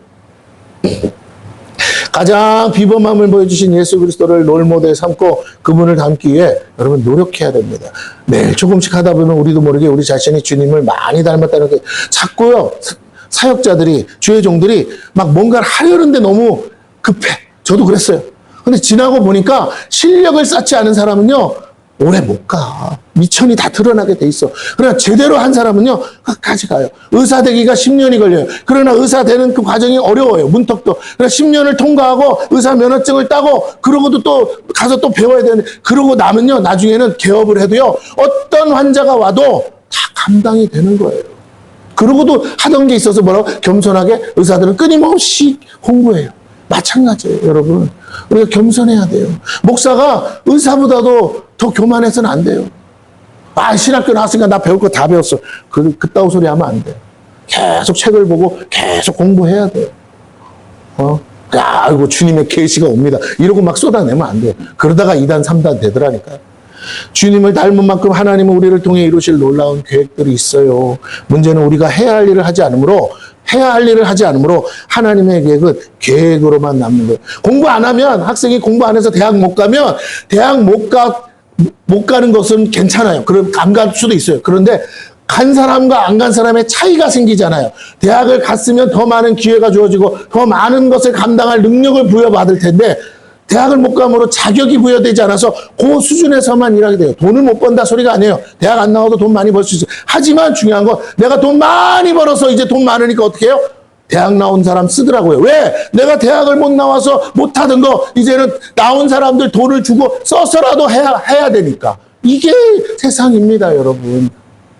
가장 비범함을 보여주신 예수 그리스도를 롤모델 삼고 그분을 닮기 위해 여러분 노력해야 됩니다. 매일 조금씩 하다 보면 우리도 모르게 우리 자신이 주님을 많이 닮았다는 게 자꾸요. 사역자들이, 주의 종들이 막 뭔가를 하려는데 너무 급해. 저도 그랬어요. 근데 지나고 보니까 실력을 쌓지 않은 사람은요, 오래 못 가. 미천이 다 드러나게 돼 있어. 그러나 제대로 한 사람은요, 끝까지 가요. 의사 되기가 10년이 걸려요. 그러나 의사 되는 그 과정이 어려워요. 문턱도. 그러나 10년을 통과하고 의사 면허증을 따고 그러고도 또 가서 또 배워야 되는데, 그러고 나면요, 나중에는 개업을 해도요, 어떤 환자가 와도 다 감당이 되는 거예요. 그러고도 하던 게 있어서 뭐라고? 겸손하게 의사들은 끊임없이 공부해요. 마찬가지예요, 여러분. 우리가 겸손해야 돼요. 목사가 의사보다도 더 교만해서는 안 돼요. 신학교 나왔으니까 나 배울 거 다 배웠어. 그따구 소리 하면 안 돼요. 계속 책을 보고 계속 공부해야 돼요. 아이고, 주님의 계시가 옵니다. 이러고 막 쏟아내면 안 돼요. 그러다가 2단, 3단 되더라니까요. 주님을 닮은 만큼 하나님은 우리를 통해 이루실 놀라운 계획들이 있어요. 문제는 우리가 해야 할 일을 하지 않으므로 하나님의 계획은 계획으로만 남는 거예요. 공부 안 하면, 학생이 공부 안 해서 대학 못 가면, 못 가는 것은 괜찮아요. 그럼 안 갈 수도 있어요. 그런데 간 사람과 안 간 사람의 차이가 생기잖아요. 대학을 갔으면 더 많은 기회가 주어지고 더 많은 것을 감당할 능력을 부여받을 텐데, 대학을 못 감으로 자격이 부여되지 않아서 그 수준에서만 일하게 돼요. 돈을 못 번다 소리가 아니에요. 대학 안 나와도 돈 많이 벌 수 있어요. 하지만 중요한 건 내가 돈 많이 벌어서 이제 돈 많으니까 어떻게 해요? 대학 나온 사람 쓰더라고요. 왜? 내가 대학을 못 나와서 못하던 거 이제는 나온 사람들 돈을 주고 써서라도 해야 되니까. 이게 세상입니다, 여러분.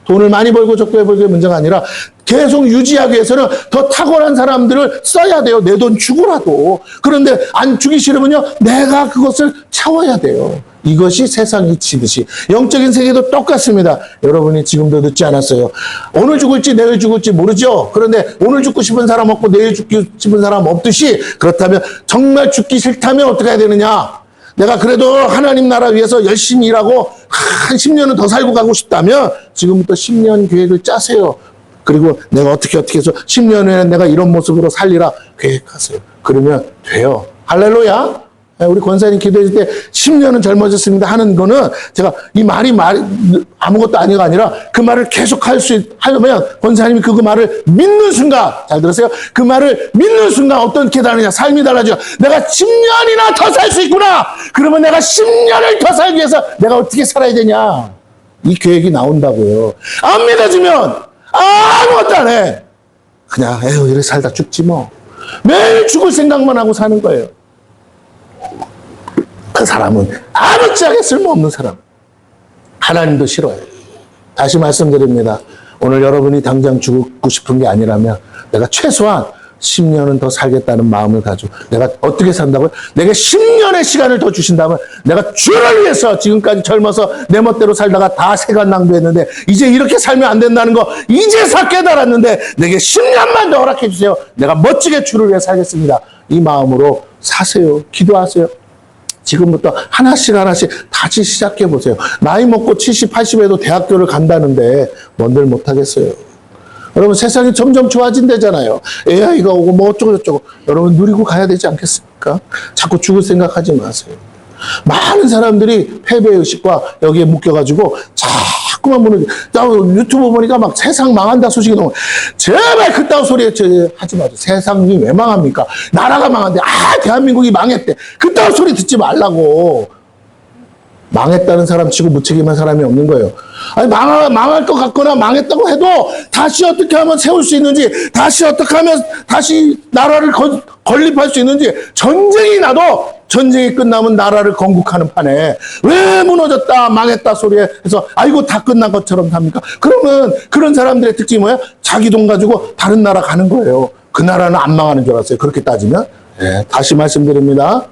돈을 많이 벌고 적게 벌고의 문제가 아니라 계속 유지하기 위해서는 더 탁월한 사람들을 써야 돼요. 내 돈 주고라도. 그런데 안 주기 싫으면요, 내가 그것을 채워야 돼요. 이것이 세상 이치듯이. 영적인 세계도 똑같습니다. 여러분이 지금도 늦지 않았어요. 오늘 죽을지 내일 죽을지 모르죠. 그런데 오늘 죽고 싶은 사람 없고 내일 죽고 싶은 사람 없듯이, 그렇다면 정말 죽기 싫다면 어떻게 해야 되느냐? 내가 그래도 하나님 나라 위해서 열심히 일하고 한 10년은 더 살고 가고 싶다면 지금부터 10년 계획을 짜세요. 그리고 내가 어떻게 해서 10년 후에는 내가 이런 모습으로 살리라 계획하세요. 그러면 돼요. 할렐루야. 우리 권사님 기도해 때 10년은 젊어졌습니다 하는 거는 제가 이 말이 아무것도 아니라 그 말을 계속 하려면 권사님이 그 말을 믿는 순간, 잘 들으세요? 그 말을 믿는 순간 어떻게 다르냐? 삶이 달라져요. 내가 10년이나 더 살 수 있구나! 그러면 내가 10년을 더 살기 위해서 내가 어떻게 살아야 되냐? 이 계획이 나온다고요. 안 믿어지면 아무것도 안 해. 그냥 이렇게 살다 죽지 뭐. 매일 죽을 생각만 하고 사는 거예요. 그 사람은 아무짝에 쓸모없는 사람. 하나님도 싫어요. 다시 말씀드립니다. 오늘 여러분이 당장 죽고 싶은 게 아니라면 내가 최소한 10년은 더 살겠다는 마음을 가지고 내가 어떻게 산다고요? 내게 10년의 시간을 더 주신다면 내가 주를 위해서 지금까지 젊어서 내 멋대로 살다가 다 세간 낭비했는데 이제 이렇게 살면 안 된다는 거 이제서 깨달았는데 내게 10년만 더 허락해 주세요. 내가 멋지게 주를 위해 살겠습니다. 이 마음으로 사세요. 기도하세요. 지금부터 하나씩 다시 시작해 보세요. 나이 먹고 70, 80에도 대학교를 간다는데 뭔들 못하겠어요. 여러분 세상이 점점 좋아진대잖아요. AI가 오고 뭐 어쩌고 여러분 누리고 가야 되지 않겠습니까? 자꾸 죽을 생각하지 마세요. 많은 사람들이 패배의식과 여기에 묶여가지고 자꾸만 보는 유튜브 보니까 막 세상 망한다 소식이 너무 제발 그따위 소리 하지 마세요. 세상이 왜 망합니까? 나라가 망한데 대한민국이 망했대. 그따위 소리 듣지 말라고. 망했다는 사람 치고 무책임한 사람이 없는 거예요. 아니 망할 것 같거나 망했다고 해도 다시 어떻게 하면 세울 수 있는지, 다시 어떻게 하면 다시 나라를 건립할 수 있는지, 전쟁이 나도 전쟁이 끝나면 나라를 건국하는 판에 왜 무너졌다 망했다 소리에 해서 아이고 다 끝난 것처럼 합니까? 그러면 그런 사람들의 특징이 뭐야? 자기 돈 가지고 다른 나라 가는 거예요. 그 나라는 안 망하는 줄 알았어요. 그렇게 따지면. 다시 말씀드립니다.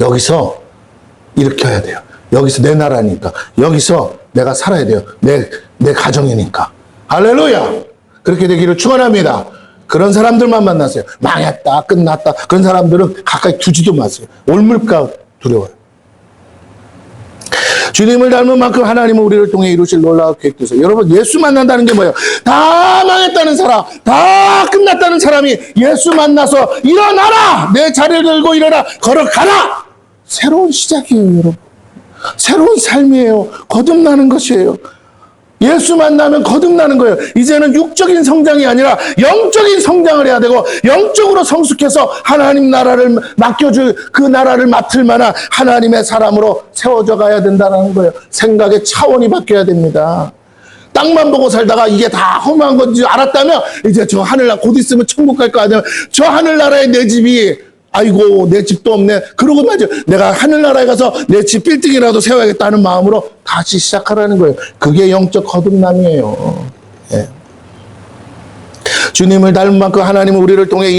여기서 이렇게 해야 돼요. 여기서 내 나라니까. 여기서 내가 살아야 돼요. 내 가정이니까. 할렐루야! 그렇게 되기를 축원합니다. 그런 사람들만 만나세요. 망했다, 끝났다. 그런 사람들은 가까이 두지도 마세요. 올물까 두려워요. 주님을 닮은 만큼 하나님은 우리를 통해 이루실 놀라운 계획도 있어요. 여러분 예수 만난다는 게 뭐예요? 다 망했다는 사람, 다 끝났다는 사람이 예수 만나서 일어나라! 내 자리를 들고 일어나! 걸어가라! 새로운 시작이에요, 여러분. 새로운 삶이에요. 거듭나는 것이에요. 예수 만나면 거듭나는 거예요. 이제는 육적인 성장이 아니라 영적인 성장을 해야 되고 영적으로 성숙해서 하나님 나라를 맡겨줄 그 나라를 맡을 만한 하나님의 사람으로 세워져 가야 된다는 거예요. 생각의 차원이 바뀌어야 됩니다. 땅만 보고 살다가 이게 다 험한 건지 알았다면 이제 저 하늘나라 곧 있으면 천국 갈 거 아니야. 저 하늘나라에 내 집이 아이고 내 집도 없네. 그러고 말이죠. 내가 하늘나라에 가서 내 집 빌딩이라도 세워야겠다는 마음으로 다시 시작하라는 거예요. 그게 영적 거듭남이에요. 예. 주님을 닮은 만큼 하나님은 우리를 통해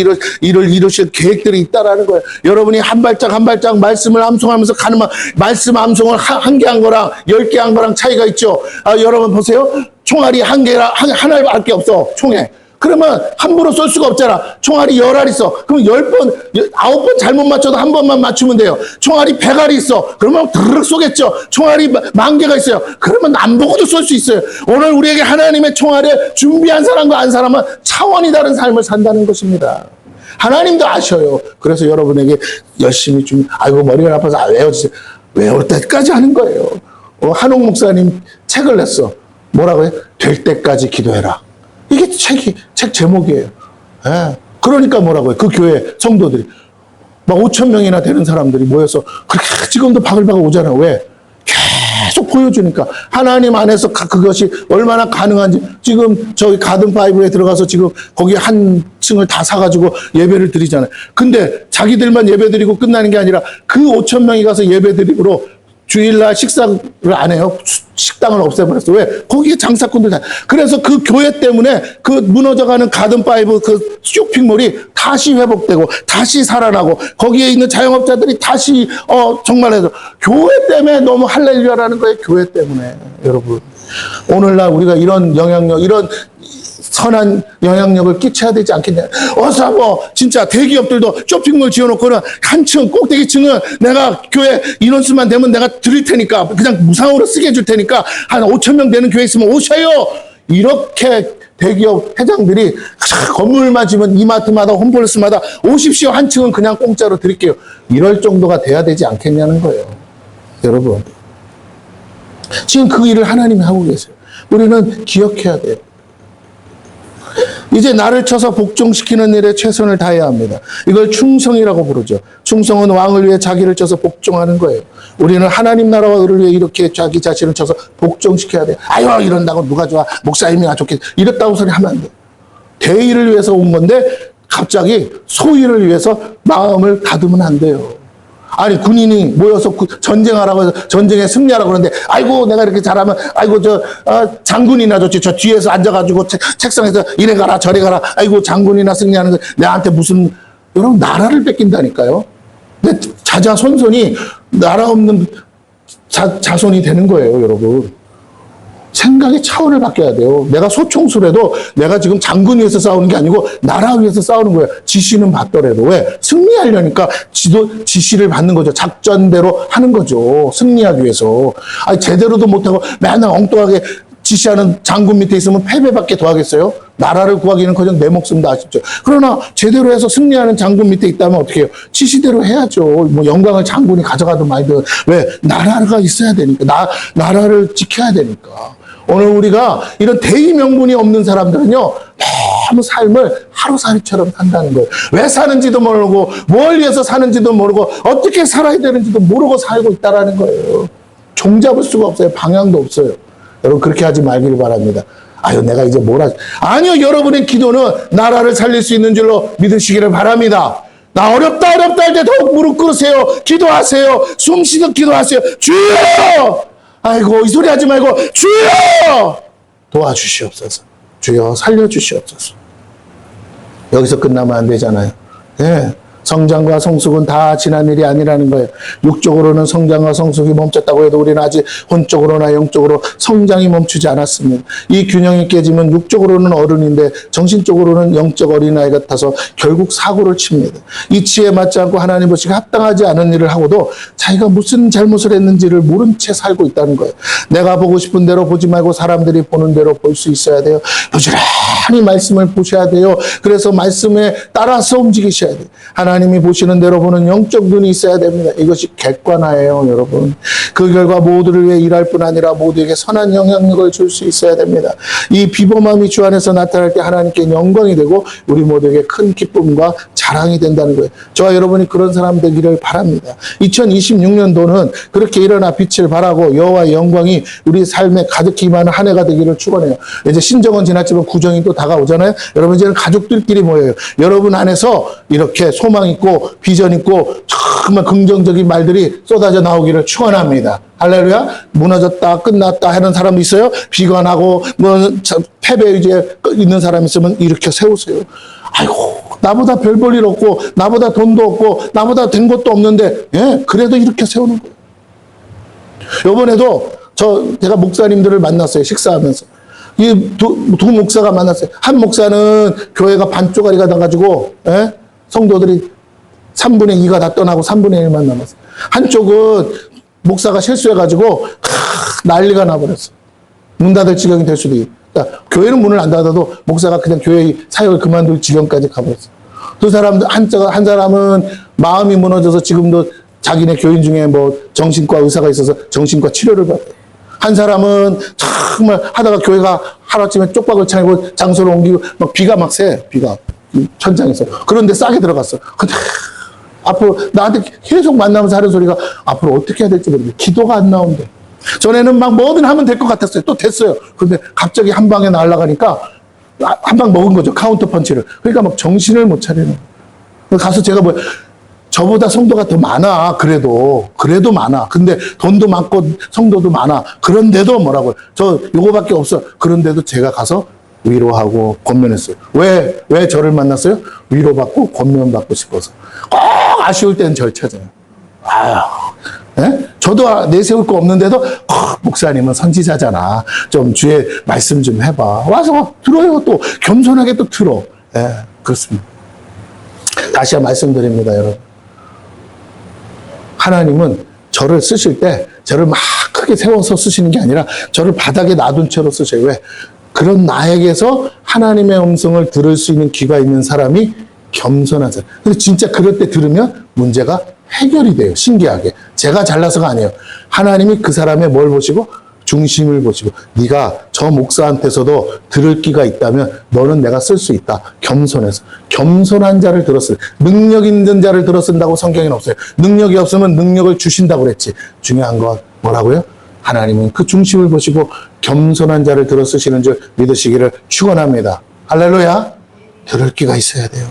이루실 계획들이 있다라는 거예요. 여러분이 한 발짝 한 발짝 말씀을 암송하면서 가는 말씀 암송을 한 개 한 거랑 10개 한 거랑 차이가 있죠. 여러분 보세요. 총알이 하나밖에 없어. 총에. 그러면 함부로 쏠 수가 없잖아. 총알이 10알 있어. 그럼 10번, 9번 잘못 맞춰도 한 번만 맞추면 돼요. 총알이 100알이 있어. 그러면 드르륵 쏘겠죠. 총알이 10,000개가 있어요. 그러면 안 보고도 쏠 수 있어요. 오늘 우리에게 하나님의 총알을 준비한 사람과 안 사람은 차원이 다른 삶을 산다는 것입니다. 하나님도 아셔요. 그래서 여러분에게 열심히 아이고 머리가 아파서 외워주세요. 외울 때까지 하는 거예요. 한옥 목사님 책을 냈어. 뭐라고 해? 될 때까지 기도해라. 이게 책 제목이에요. 예. 그러니까 뭐라고 해요? 그 교회 성도들이 막 5,000명이나 되는 사람들이 모여서 그렇게 지금도 바글바글 오잖아요. 왜? 계속 보여주니까 하나님 안에서 그것이 얼마나 가능한지. 지금 저희 가든5에 들어가서 지금 거기 한 층을 다 사가지고 예배를 드리잖아요. 근데 자기들만 예배 드리고 끝나는 게 아니라 그 5,000명이 가서 예배 드림으로 주일날 식사를 안 해요. 식당을 없애버렸어. 왜? 거기에 장사꾼들 다. 그래서 그 교회 때문에 그 무너져가는 가든5 그 쇼핑몰이 다시 회복되고 다시 살아나고 거기에 있는 자영업자들이 다시 정말 해서 교회 때문에 너무 할렐루야라는 거예요. 교회 때문에. 여러분. 오늘날 우리가 이런 영향력, 이런 선한 영향력을 끼쳐야 되지 않겠냐. 어서 진짜 대기업들도 쇼핑몰 지어놓고는 한 층, 꼭대기층은 내가 교회 인원수만 되면 내가 드릴 테니까 그냥 무상으로 쓰게 해줄 테니까 한 5,000명 되는 교회 있으면 오셔요. 이렇게 대기업 회장들이 건물만 지면 이마트마다 홈플러스마다 오십시오. 한 층은 그냥 공짜로 드릴게요. 이럴 정도가 돼야 되지 않겠냐는 거예요. 여러분. 지금 그 일을 하나님이 하고 계세요. 우리는 기억해야 돼요. 이제 나를 쳐서 복종시키는 일에 최선을 다해야 합니다. 이걸 충성이라고 부르죠. 충성은 왕을 위해 자기를 쳐서 복종하는 거예요. 우리는 하나님 나라와 의를 위해 이렇게 자기 자신을 쳐서 복종시켜야 돼요. 아유 이런다고 누가 좋아. 목사님이나 좋겠 이랬다고 소리 하면 안 돼요. 대의를 위해서 온 건데 갑자기 소의를 위해서 마음을 다듬으면 안 돼요. 아니, 군인이 모여서 전쟁하라고 해서 전쟁에 승리하라고 그러는데, 아이고, 내가 이렇게 잘하면, 아이고, 장군이나 좋지. 저 뒤에서 앉아가지고 책상에서 이래 가라, 저래 가라. 아이고, 장군이나 승리하는 거 내한테 무슨, 여러분, 나라를 뺏긴다니까요. 근데 자자손손이 나라 없는 자손이 되는 거예요, 여러분. 생각의 차원을 바뀌어야 돼요. 내가 소총수라도 내가 지금 장군 위해서 싸우는 게 아니고 나라 위해서 싸우는 거예요. 지시는 받더라도. 왜? 승리하려니까 지시를 받는 거죠. 작전대로 하는 거죠. 승리하기 위해서. 아니, 제대로도 못하고 맨날 엉뚱하게 지시하는 장군 밑에 있으면 패배밖에 더 하겠어요? 나라를 구하기는커녕 내 목숨도 아쉽죠. 그러나 제대로 해서 승리하는 장군 밑에 있다면 어떻게 해요? 지시대로 해야죠. 뭐 영광을 장군이 가져가든 말든. 왜? 나라가 있어야 되니까. 나라를 지켜야 되니까. 오늘 우리가 이런 대의 명분이 없는 사람들은요, 너무 삶을 하루살이처럼 산다는 거예요. 왜 사는지도 모르고, 뭘 위해서 사는지도 모르고, 어떻게 살아야 되는지도 모르고 살고 있다는 거예요. 종잡을 수가 없어요. 방향도 없어요. 여러분, 그렇게 하지 말기를 바랍니다. 아유, 내가 이제 아니요, 여러분의 기도는 나라를 살릴 수 있는 줄로 믿으시기를 바랍니다. 나 어렵다 할 때 더욱 무릎 꿇으세요. 기도하세요. 숨 쉬듯 기도하세요. 주여! 아이고, 이 소리 하지 말고, 주여! 도와주시옵소서. 주여, 살려주시옵소서. 여기서 끝나면 안 되잖아요. 예. 성장과 성숙은 다 지난 일이 아니라는 거예요. 육적으로는 성장과 성숙이 멈췄다고 해도 우리는 아직 혼적으로나 영적으로 성장이 멈추지 않았습니다. 이 균형이 깨지면 육적으로는 어른인데 정신적으로는 영적 어린아이 같아서 결국 사고를 칩니다. 이치에 맞지 않고 하나님 보시기에 합당하지 않은 일을 하고도 자기가 무슨 잘못을 했는지를 모른 채 살고 있다는 거예요. 내가 보고 싶은 대로 보지 말고 사람들이 보는 대로 볼 수 있어야 돼요. 부지런히 말씀을 보셔야 돼요. 그래서 말씀에 따라서 움직이셔야 돼요. 하나님이 보시는 대로 보는 영적 눈이 있어야 됩니다. 이것이 객관화예요, 여러분. 그 결과 모두를 위해 일할 뿐 아니라 모두에게 선한 영향력을 줄 수 있어야 됩니다. 이 비범함이 주 안에서 나타날 때 하나님께 영광이 되고 우리 모두에게 큰 기쁨과 자랑이 된다는 거예요. 저와 여러분이 그런 사람 되기를 바랍니다. 2026년도는 그렇게 일어나 빛을 발하고 여호와의 영광이 우리 삶에 가득히 임하는 한 해가 되기를 축원해요. 이제 신정은 지났지만 구정이 또 다가오잖아요. 여러분, 이제는 가족들끼리 모여요. 여러분 안에서 이렇게 소망 있고 비전 있고 정말 긍정적인 말들이 쏟아져 나오기를 축원합니다. 할렐루야. 무너졌다 끝났다 하는 사람도 있어요. 비관하고 패배 의지에 있는 사람 있으면 일으켜 세우세요. 아이고, 나보다 별 볼 일 없고 나보다 돈도 없고 나보다 된 것도 없는데, 예, 그래도 일으켜 세우는 거예요. 이번에도 제가 목사님들을 만났어요. 식사하면서. 이 두 목사가 만났어요. 한 목사는 교회가 반쪽짜리가 나가지고, 예? 성도들이 3분의 2가 다 떠나고 3분의 1만 남았어요. 한쪽은 목사가 실수해가지고 난리가 나버렸어요. 문 닫을 지경이 될 수도 있고. 그러니까 교회는 문을 안 닫아도 목사가 그냥 교회 사역을 그만둘 지경까지 가버렸어요. 두 사람들, 한 사람은 마음이 무너져서 지금도 자기네 교인 중에 뭐 정신과 의사가 있어서 정신과 치료를 받아요. 한 사람은 정말 하다가 교회가 하루아침에 쪽박을 차고 장소를 옮기고 막 비가 막 새, 비가. 천장에서. 그런데 싸게 들어갔어. 근데 앞으로 나한테 계속 만나면서 하는 소리가 앞으로 어떻게 해야 될지 모르겠어. 기도가 안 나온대. 전에는 막 뭐든 하면 될 것 같았어요. 또 됐어요. 근데 갑자기 한 방에 날아가니까 한 방 먹은 거죠. 카운터 펀치를. 그러니까 막 정신을 못 차리는 거예요. 가서 제가 저보다 성도가 더 많아. 그래도 많아. 근데 돈도 많고 성도도 많아. 그런데도 뭐라고요? 저 요거밖에 없어. 그런데도 제가 가서 위로하고 권면했어요. 왜 저를 만났어요? 위로받고 권면받고 싶어서. 꼭 아쉬울 때는 절 찾아요. 아유, 예? 저도 내세울 거 없는데도 목사님은 선지자잖아. 좀 주의 말씀 좀 해봐. 와서 들어요. 또 겸손하게 또 들어. 예, 그렇습니다. 다시 말씀드립니다, 여러분. 하나님은 저를 쓰실 때 저를 막 크게 세워서 쓰시는 게 아니라 저를 바닥에 놔둔 채로 쓰셔요. 왜? 그런 나에게서 하나님의 음성을 들을 수 있는 귀가 있는 사람이 겸손한 사람. 근데 진짜 그럴 때 들으면 문제가 해결이 돼요. 신기하게. 제가 잘나서가 아니에요. 하나님이 그 사람의 뭘 보시고? 중심을 보시고. 네가 저 목사한테서도 들을 귀가 있다면 너는 내가 쓸 수 있다. 겸손해서. 겸손한 자를 들었어요. 능력 있는 자를 들었쓴다고 성경에는 없어요. 능력이 없으면 능력을 주신다고 그랬지. 중요한 건 뭐라고요? 하나님은 그 중심을 보시고 겸손한 자를 들어 쓰시는 줄 믿으시기를 축원합니다. 할렐루야. 들을 귀가 있어야 돼요.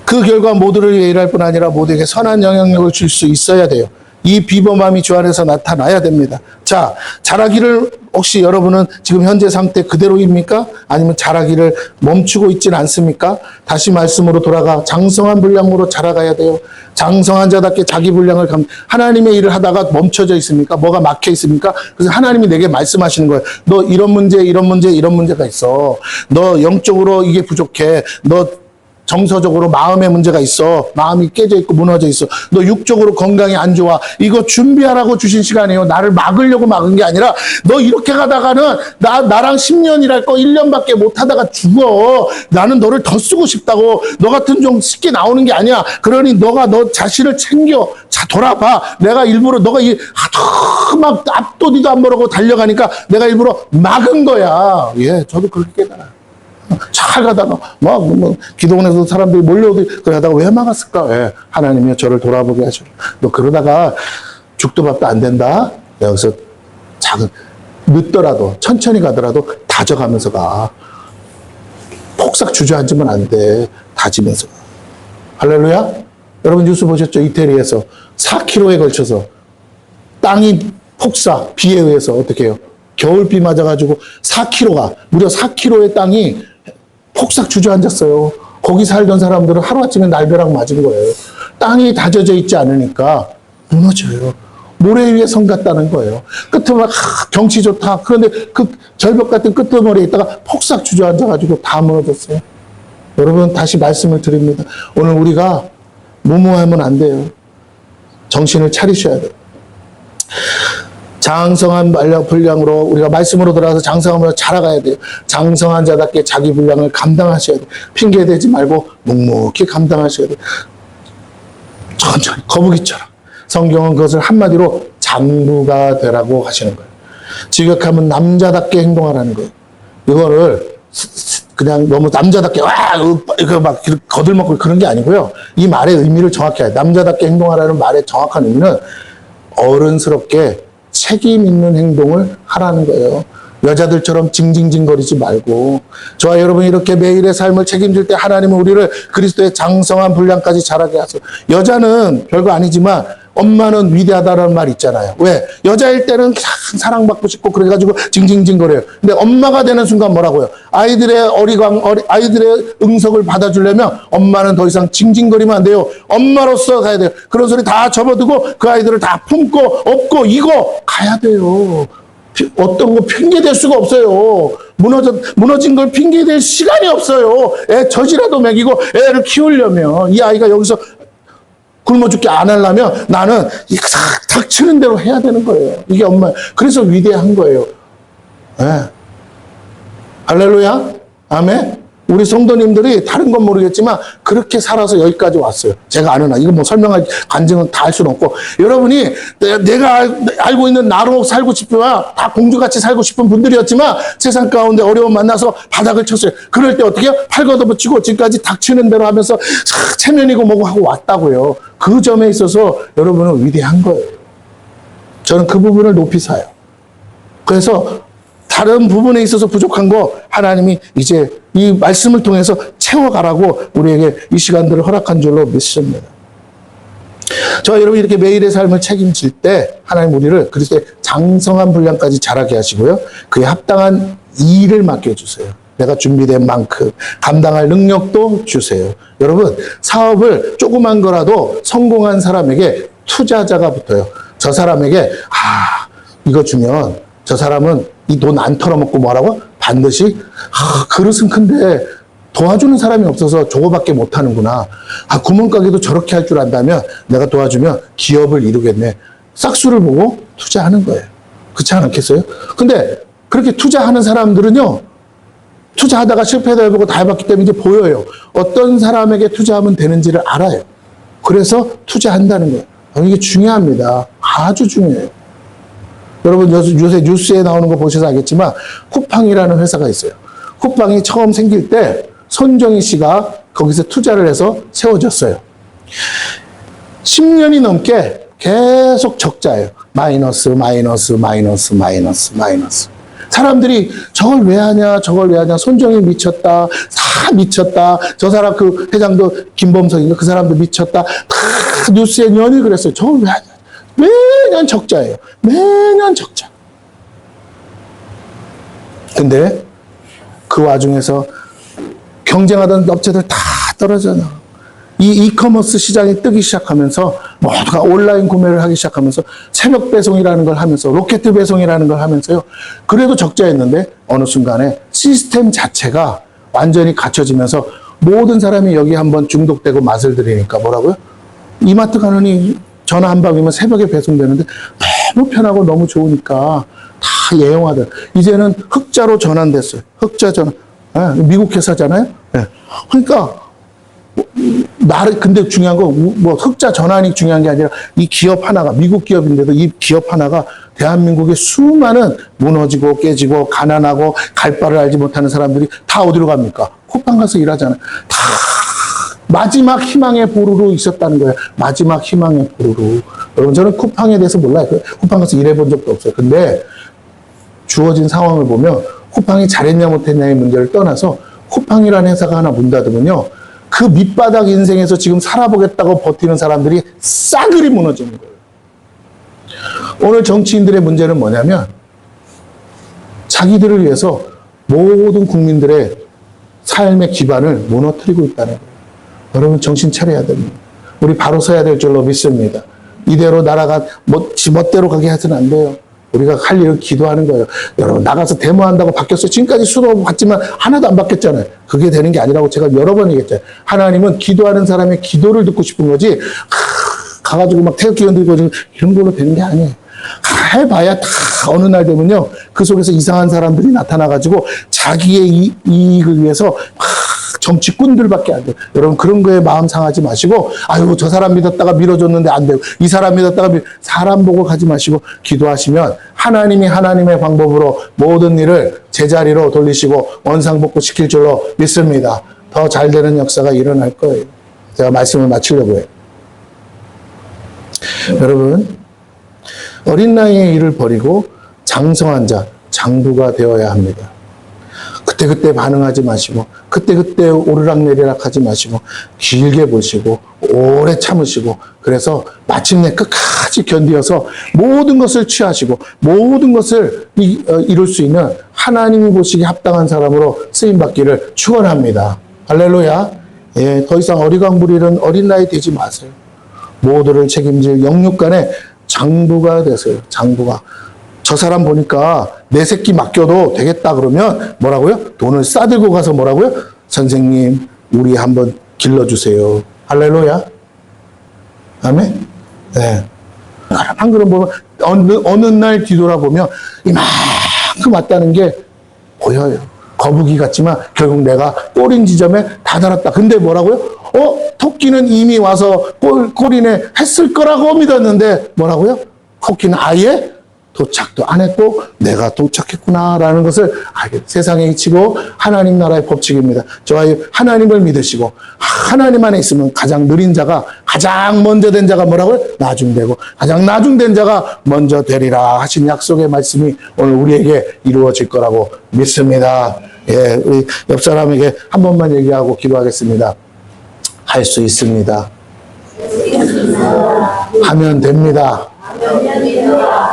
그 그 결과 모두를 위해 일할 뿐 아니라 모두에게 선한 영향력을 줄 수 있어야 돼요. 이 비범함이 주 안에서 나타나야 됩니다. 자, 자라기를 혹시 여러분은 지금 현재 상태 그대로입니까? 아니면 자라기를 멈추고 있지는 않습니까? 다시 말씀으로 돌아가 장성한 분량으로 자라가야 돼요. 장성한 자답게 자기 분량을 하나님의 일을 하다가 멈춰져 있습니까? 뭐가 막혀 있습니까? 그래서 하나님이 내게 말씀하시는 거예요. 너 이런 문제, 이런 문제, 이런 문제가 있어. 너 영적으로 이게 부족해. 너 정서적으로 마음의 문제가 있어. 마음이 깨져 있고 무너져 있어. 너 육적으로 건강이 안 좋아. 이거 준비하라고 주신 시간이에요. 나를 막으려고 막은 게 아니라 너 이렇게 가다가는 나랑 10년 일할 거 1년밖에 못 하다가 죽어. 나는 너를 더 쓰고 싶다고. 너 같은 종 쉽게 나오는 게 아니야. 그러니 너가 너 자신을 챙겨. 자, 돌아봐. 내가 일부러 너가 막 앞도디도 안 모르고 달려가니까 내가 일부러 막은 거야. 예, 저도 그렇게 깨달아요. 잘 가다가 기도원에서 사람들이 몰려오더니 그러다가 왜 막았을까? 왜? 하나님이 저를 돌아보게 하셔. 너 그러다가 죽도 밥도 안 된다. 여기서 늦더라도 천천히 가더라도 다져가면서 가. 폭삭 주저앉으면 안 돼. 다지면서 가. 할렐루야. 여러분 뉴스 보셨죠? 이태리에서 4km에 걸쳐서 땅이 폭삭 비에 의해서 어떻게 해요? 겨울비 맞아가지고 4km가 무려 4km의 땅이 폭삭 주저앉았어요. 거기 살던 사람들은 하루아침에 날벼락 맞은 거예요. 땅이 다져져 있지 않으니까 무너져요. 모래 위에 성 같다는 거예요. 끝에 막 경치 좋다. 그런데 그 절벽 같은 끄트머리에 있다가 폭삭 주저앉아가지고 다 무너졌어요. 여러분 다시 말씀을 드립니다. 오늘 우리가 무모하면 안 돼요. 정신을 차리셔야 돼요. 장성한 분량으로 우리가 말씀으로 들어가서 장성함으로 자라가야 돼요. 장성한 자답게 자기 분량을 감당하셔야 돼요. 핑계대지 말고 묵묵히 감당하셔야 돼요. 천천히 거북이처럼. 성경은 그것을 한마디로 장부가 되라고 하시는 거예요. 지극하면 남자답게 행동하라는 거예요. 이거를 그냥 너무 남자답게 이거 막 거들먹고 그런 게 아니고요. 이 말의 의미를 정확히 해요. 남자답게 행동하라는 말의 정확한 의미는 어른스럽게 책임 있는 행동을 하라는 거예요. 여자들처럼 징징징거리지 말고 저와 여러분이 이렇게 매일의 삶을 책임질 때 하나님은 우리를 그리스도의 장성한 분량까지 자라게 하세요. 여자는 별거 아니지만 엄마는 위대하다라는 말 있잖아요. 왜? 여자일 때는 사랑받고 싶고 그래가지고 징징징거려요. 근데 엄마가 되는 순간 뭐라고요? 아이들의 아이들의 응석을 받아주려면 엄마는 더 이상 징징거리면 안 돼요. 엄마로서 가야 돼요. 그런 소리 다 접어두고 그 아이들을 다 품고 업고 이고 가야 돼요. 어떤 거 핑계댈 수가 없어요. 무너진 걸 핑계댈 시간이 없어요. 애 젖이라도 먹이고 애를 키우려면 이 아이가 여기서 굶어 죽게 안 하려면 나는 닥치는 대로 해야 되는 거예요. 이게 엄마. 그래서 위대한 거예요. 네. 할렐루야. 아멘. 우리 성도님들이 다른 건 모르겠지만 그렇게 살아서 여기까지 왔어요. 제가 아는 이거 뭐 설명할 간증은 다 할 수는 없고 여러분이 내가 알고 있는 나로 살고 싶으면 다 공주같이 살고 싶은 분들이었지만 세상 가운데 어려움 만나서 바닥을 쳤어요. 그럴 때 어떻게 해요? 팔 걷어붙이고 지금까지 닥치는 대로 하면서 체면이고 뭐고 하고 왔다고요. 그 점에 있어서 여러분은 위대한 거예요. 저는 그 부분을 높이 사요. 그래서 다른 부분에 있어서 부족한 거 하나님이 이제 이 말씀을 통해서 채워가라고 우리에게 이 시간들을 허락한 줄로 믿습니다. 저와 여러분이 이렇게 매일의 삶을 책임질 때 하나님 우리를 그리스도의 장성한 분량까지 자라게 하시고요. 그에 합당한 일을 맡겨주세요. 내가 준비된 만큼 감당할 능력도 주세요. 여러분 사업을 조그만 거라도 성공한 사람에게 투자자가 붙어요. 저 사람에게 이거 주면 저 사람은 이 돈 안 털어먹고 뭐라고? 반드시 그릇은 큰데 도와주는 사람이 없어서 저거밖에 못하는구나. 구멍가게도 저렇게 할 줄 안다면 내가 도와주면 기업을 이루겠네. 싹수를 보고 투자하는 거예요. 그렇지 않겠어요? 근데 그렇게 투자하는 사람들은요. 투자하다가 실패도 해보고 다 해봤기 때문에 이제 보여요. 어떤 사람에게 투자하면 되는지를 알아요. 그래서 투자한다는 거예요. 이게 중요합니다. 아주 중요해요. 여러분 요새 뉴스에 나오는 거 보셔서 알겠지만 쿠팡이라는 회사가 있어요. 쿠팡이 처음 생길 때 손정희 씨가 거기서 투자를 해서 세워졌어요. 10년이 넘게 계속 적자예요. 마이너스. 사람들이 저걸 왜 하냐, 저걸 왜 하냐, 손정이 미쳤다, 다 미쳤다, 저 사람 그 회장도 김범석인가 그 사람도 미쳤다, 다 뉴스에 연이 그랬어요. 저걸 왜 하냐. 매년 적자예요. 매년 적자. 근데 그 와중에서 경쟁하던 업체들 다 떨어져요. 이 이커머스 시장이 뜨기 시작하면서 모두가 온라인 구매를 하기 시작하면서 새벽 배송이라는 걸 하면서 로켓 배송이라는 걸 하면서요. 그래도 적자였는데 어느 순간에 시스템 자체가 완전히 갖춰지면서 모든 사람이 여기 한번 중독되고 맛을 들이니까 뭐라고요? 이마트 가느니 전화 한 방이면 새벽에 배송되는데 너무 편하고 너무 좋으니까 다 예용하더라. 이제는 흑자로 전환됐어요. 흑자 전환. 미국 회사잖아요. 그러니까 근데 중요한 거, 흑자 전환이 중요한 게 아니라 이 기업 하나가, 미국 기업인데도 이 기업 하나가 대한민국의 수많은 무너지고 깨지고 가난하고 갈 바를 알지 못하는 사람들이 다 어디로 갑니까? 쿠팡 가서 일하잖아요. 다 마지막 희망의 보루로 있었다는 거예요. 마지막 희망의 보루로. 여러분, 저는 쿠팡에 대해서 몰라요. 쿠팡 가서 일해본 적도 없어요. 근데 주어진 상황을 보면 쿠팡이 잘했냐 못했냐의 문제를 떠나서 쿠팡이라는 회사가 하나 문 닫으면요. 그 밑바닥 인생에서 지금 살아보겠다고 버티는 사람들이 싸그리 무너지는 거예요. 오늘 정치인들의 문제는 뭐냐면 자기들을 위해서 모든 국민들의 삶의 기반을 무너뜨리고 있다는 거예요. 여러분 정신 차려야 됩니다. 우리 바로 서야 될 줄로 믿습니다. 이대로 나라가 지멋대로 가게 해서는 안 돼요. 우리가 할 일을 기도하는 거예요. 여러분 나가서 데모한다고 바뀌었어요. 지금까지 수도 받지만 하나도 안 바뀌었잖아요. 그게 되는 게 아니라고 제가 여러 번 얘기했잖아요. 하나님은 기도하는 사람의 기도를 듣고 싶은 거지 가가지고 막 태극기 흔들고 이런 걸로 되는 게 아니에요. 해봐야 다 어느 날 되면요. 그 속에서 이상한 사람들이 나타나가지고 자기의 이익을 위해서 정치꾼들밖에 안 돼요. 여러분 그런 거에 마음 상하지 마시고 아유 저 사람 믿었다가 밀어줬는데 안 되고 이 사람 믿었다가 사람 보고 가지 마시고 기도하시면 하나님이 하나님의 방법으로 모든 일을 제자리로 돌리시고 원상복구 시킬 줄로 믿습니다. 더 잘 되는 역사가 일어날 거예요. 제가 말씀을 마치려고 해요. 여러분 어린 나이에 일을 버리고 장성한 자, 장부가 되어야 합니다. 그때그때 반응하지 마시고 그때그때 오르락내리락 하지 마시고 길게 보시고 오래 참으시고 그래서 마침내 끝까지 견디어서 모든 것을 취하시고 모든 것을 이룰 수 있는 하나님이 보시기에 합당한 사람으로 쓰임받기를 축원합니다. 할렐루야. 예, 더 이상 어리광 부리는 어린 나이 되지 마세요. 모두를 책임질 영육간의 장부가 되세요. 장부가. 저 사람 보니까 내 새끼 맡겨도 되겠다 그러면 뭐라고요? 돈을 싸들고 가서 뭐라고요? 선생님 우리 한번 길러주세요. 할렐루야. 아멘. 네. 한 그릇 보면 어느 날 뒤돌아보면 이만큼 왔다는 게 보여요. 거북이 같지만 결국 내가 꼬린 지점에 다다랐다. 근데 뭐라고요? 토끼는 이미 와서 꼬리내 했을 거라고 믿었는데 뭐라고요? 토끼는 아예 도착도 안 했고 내가 도착했구나라는 것을 알게 세상에 이치고 하나님 나라의 법칙입니다. 저와 하나님을 믿으시고 하나님 안에 있으면 가장 느린 자가 가장 먼저 된 자가 뭐라고요? 나중되고 가장 나중된 자가 먼저 되리라 하신 약속의 말씀이 오늘 우리에게 이루어질 거라고 믿습니다. 예, 우리 옆 사람에게 한 번만 얘기하고 기도하겠습니다. 할 수 있습니다. 하면 됩니다.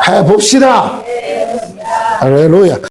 해봅시다. 할렐루야.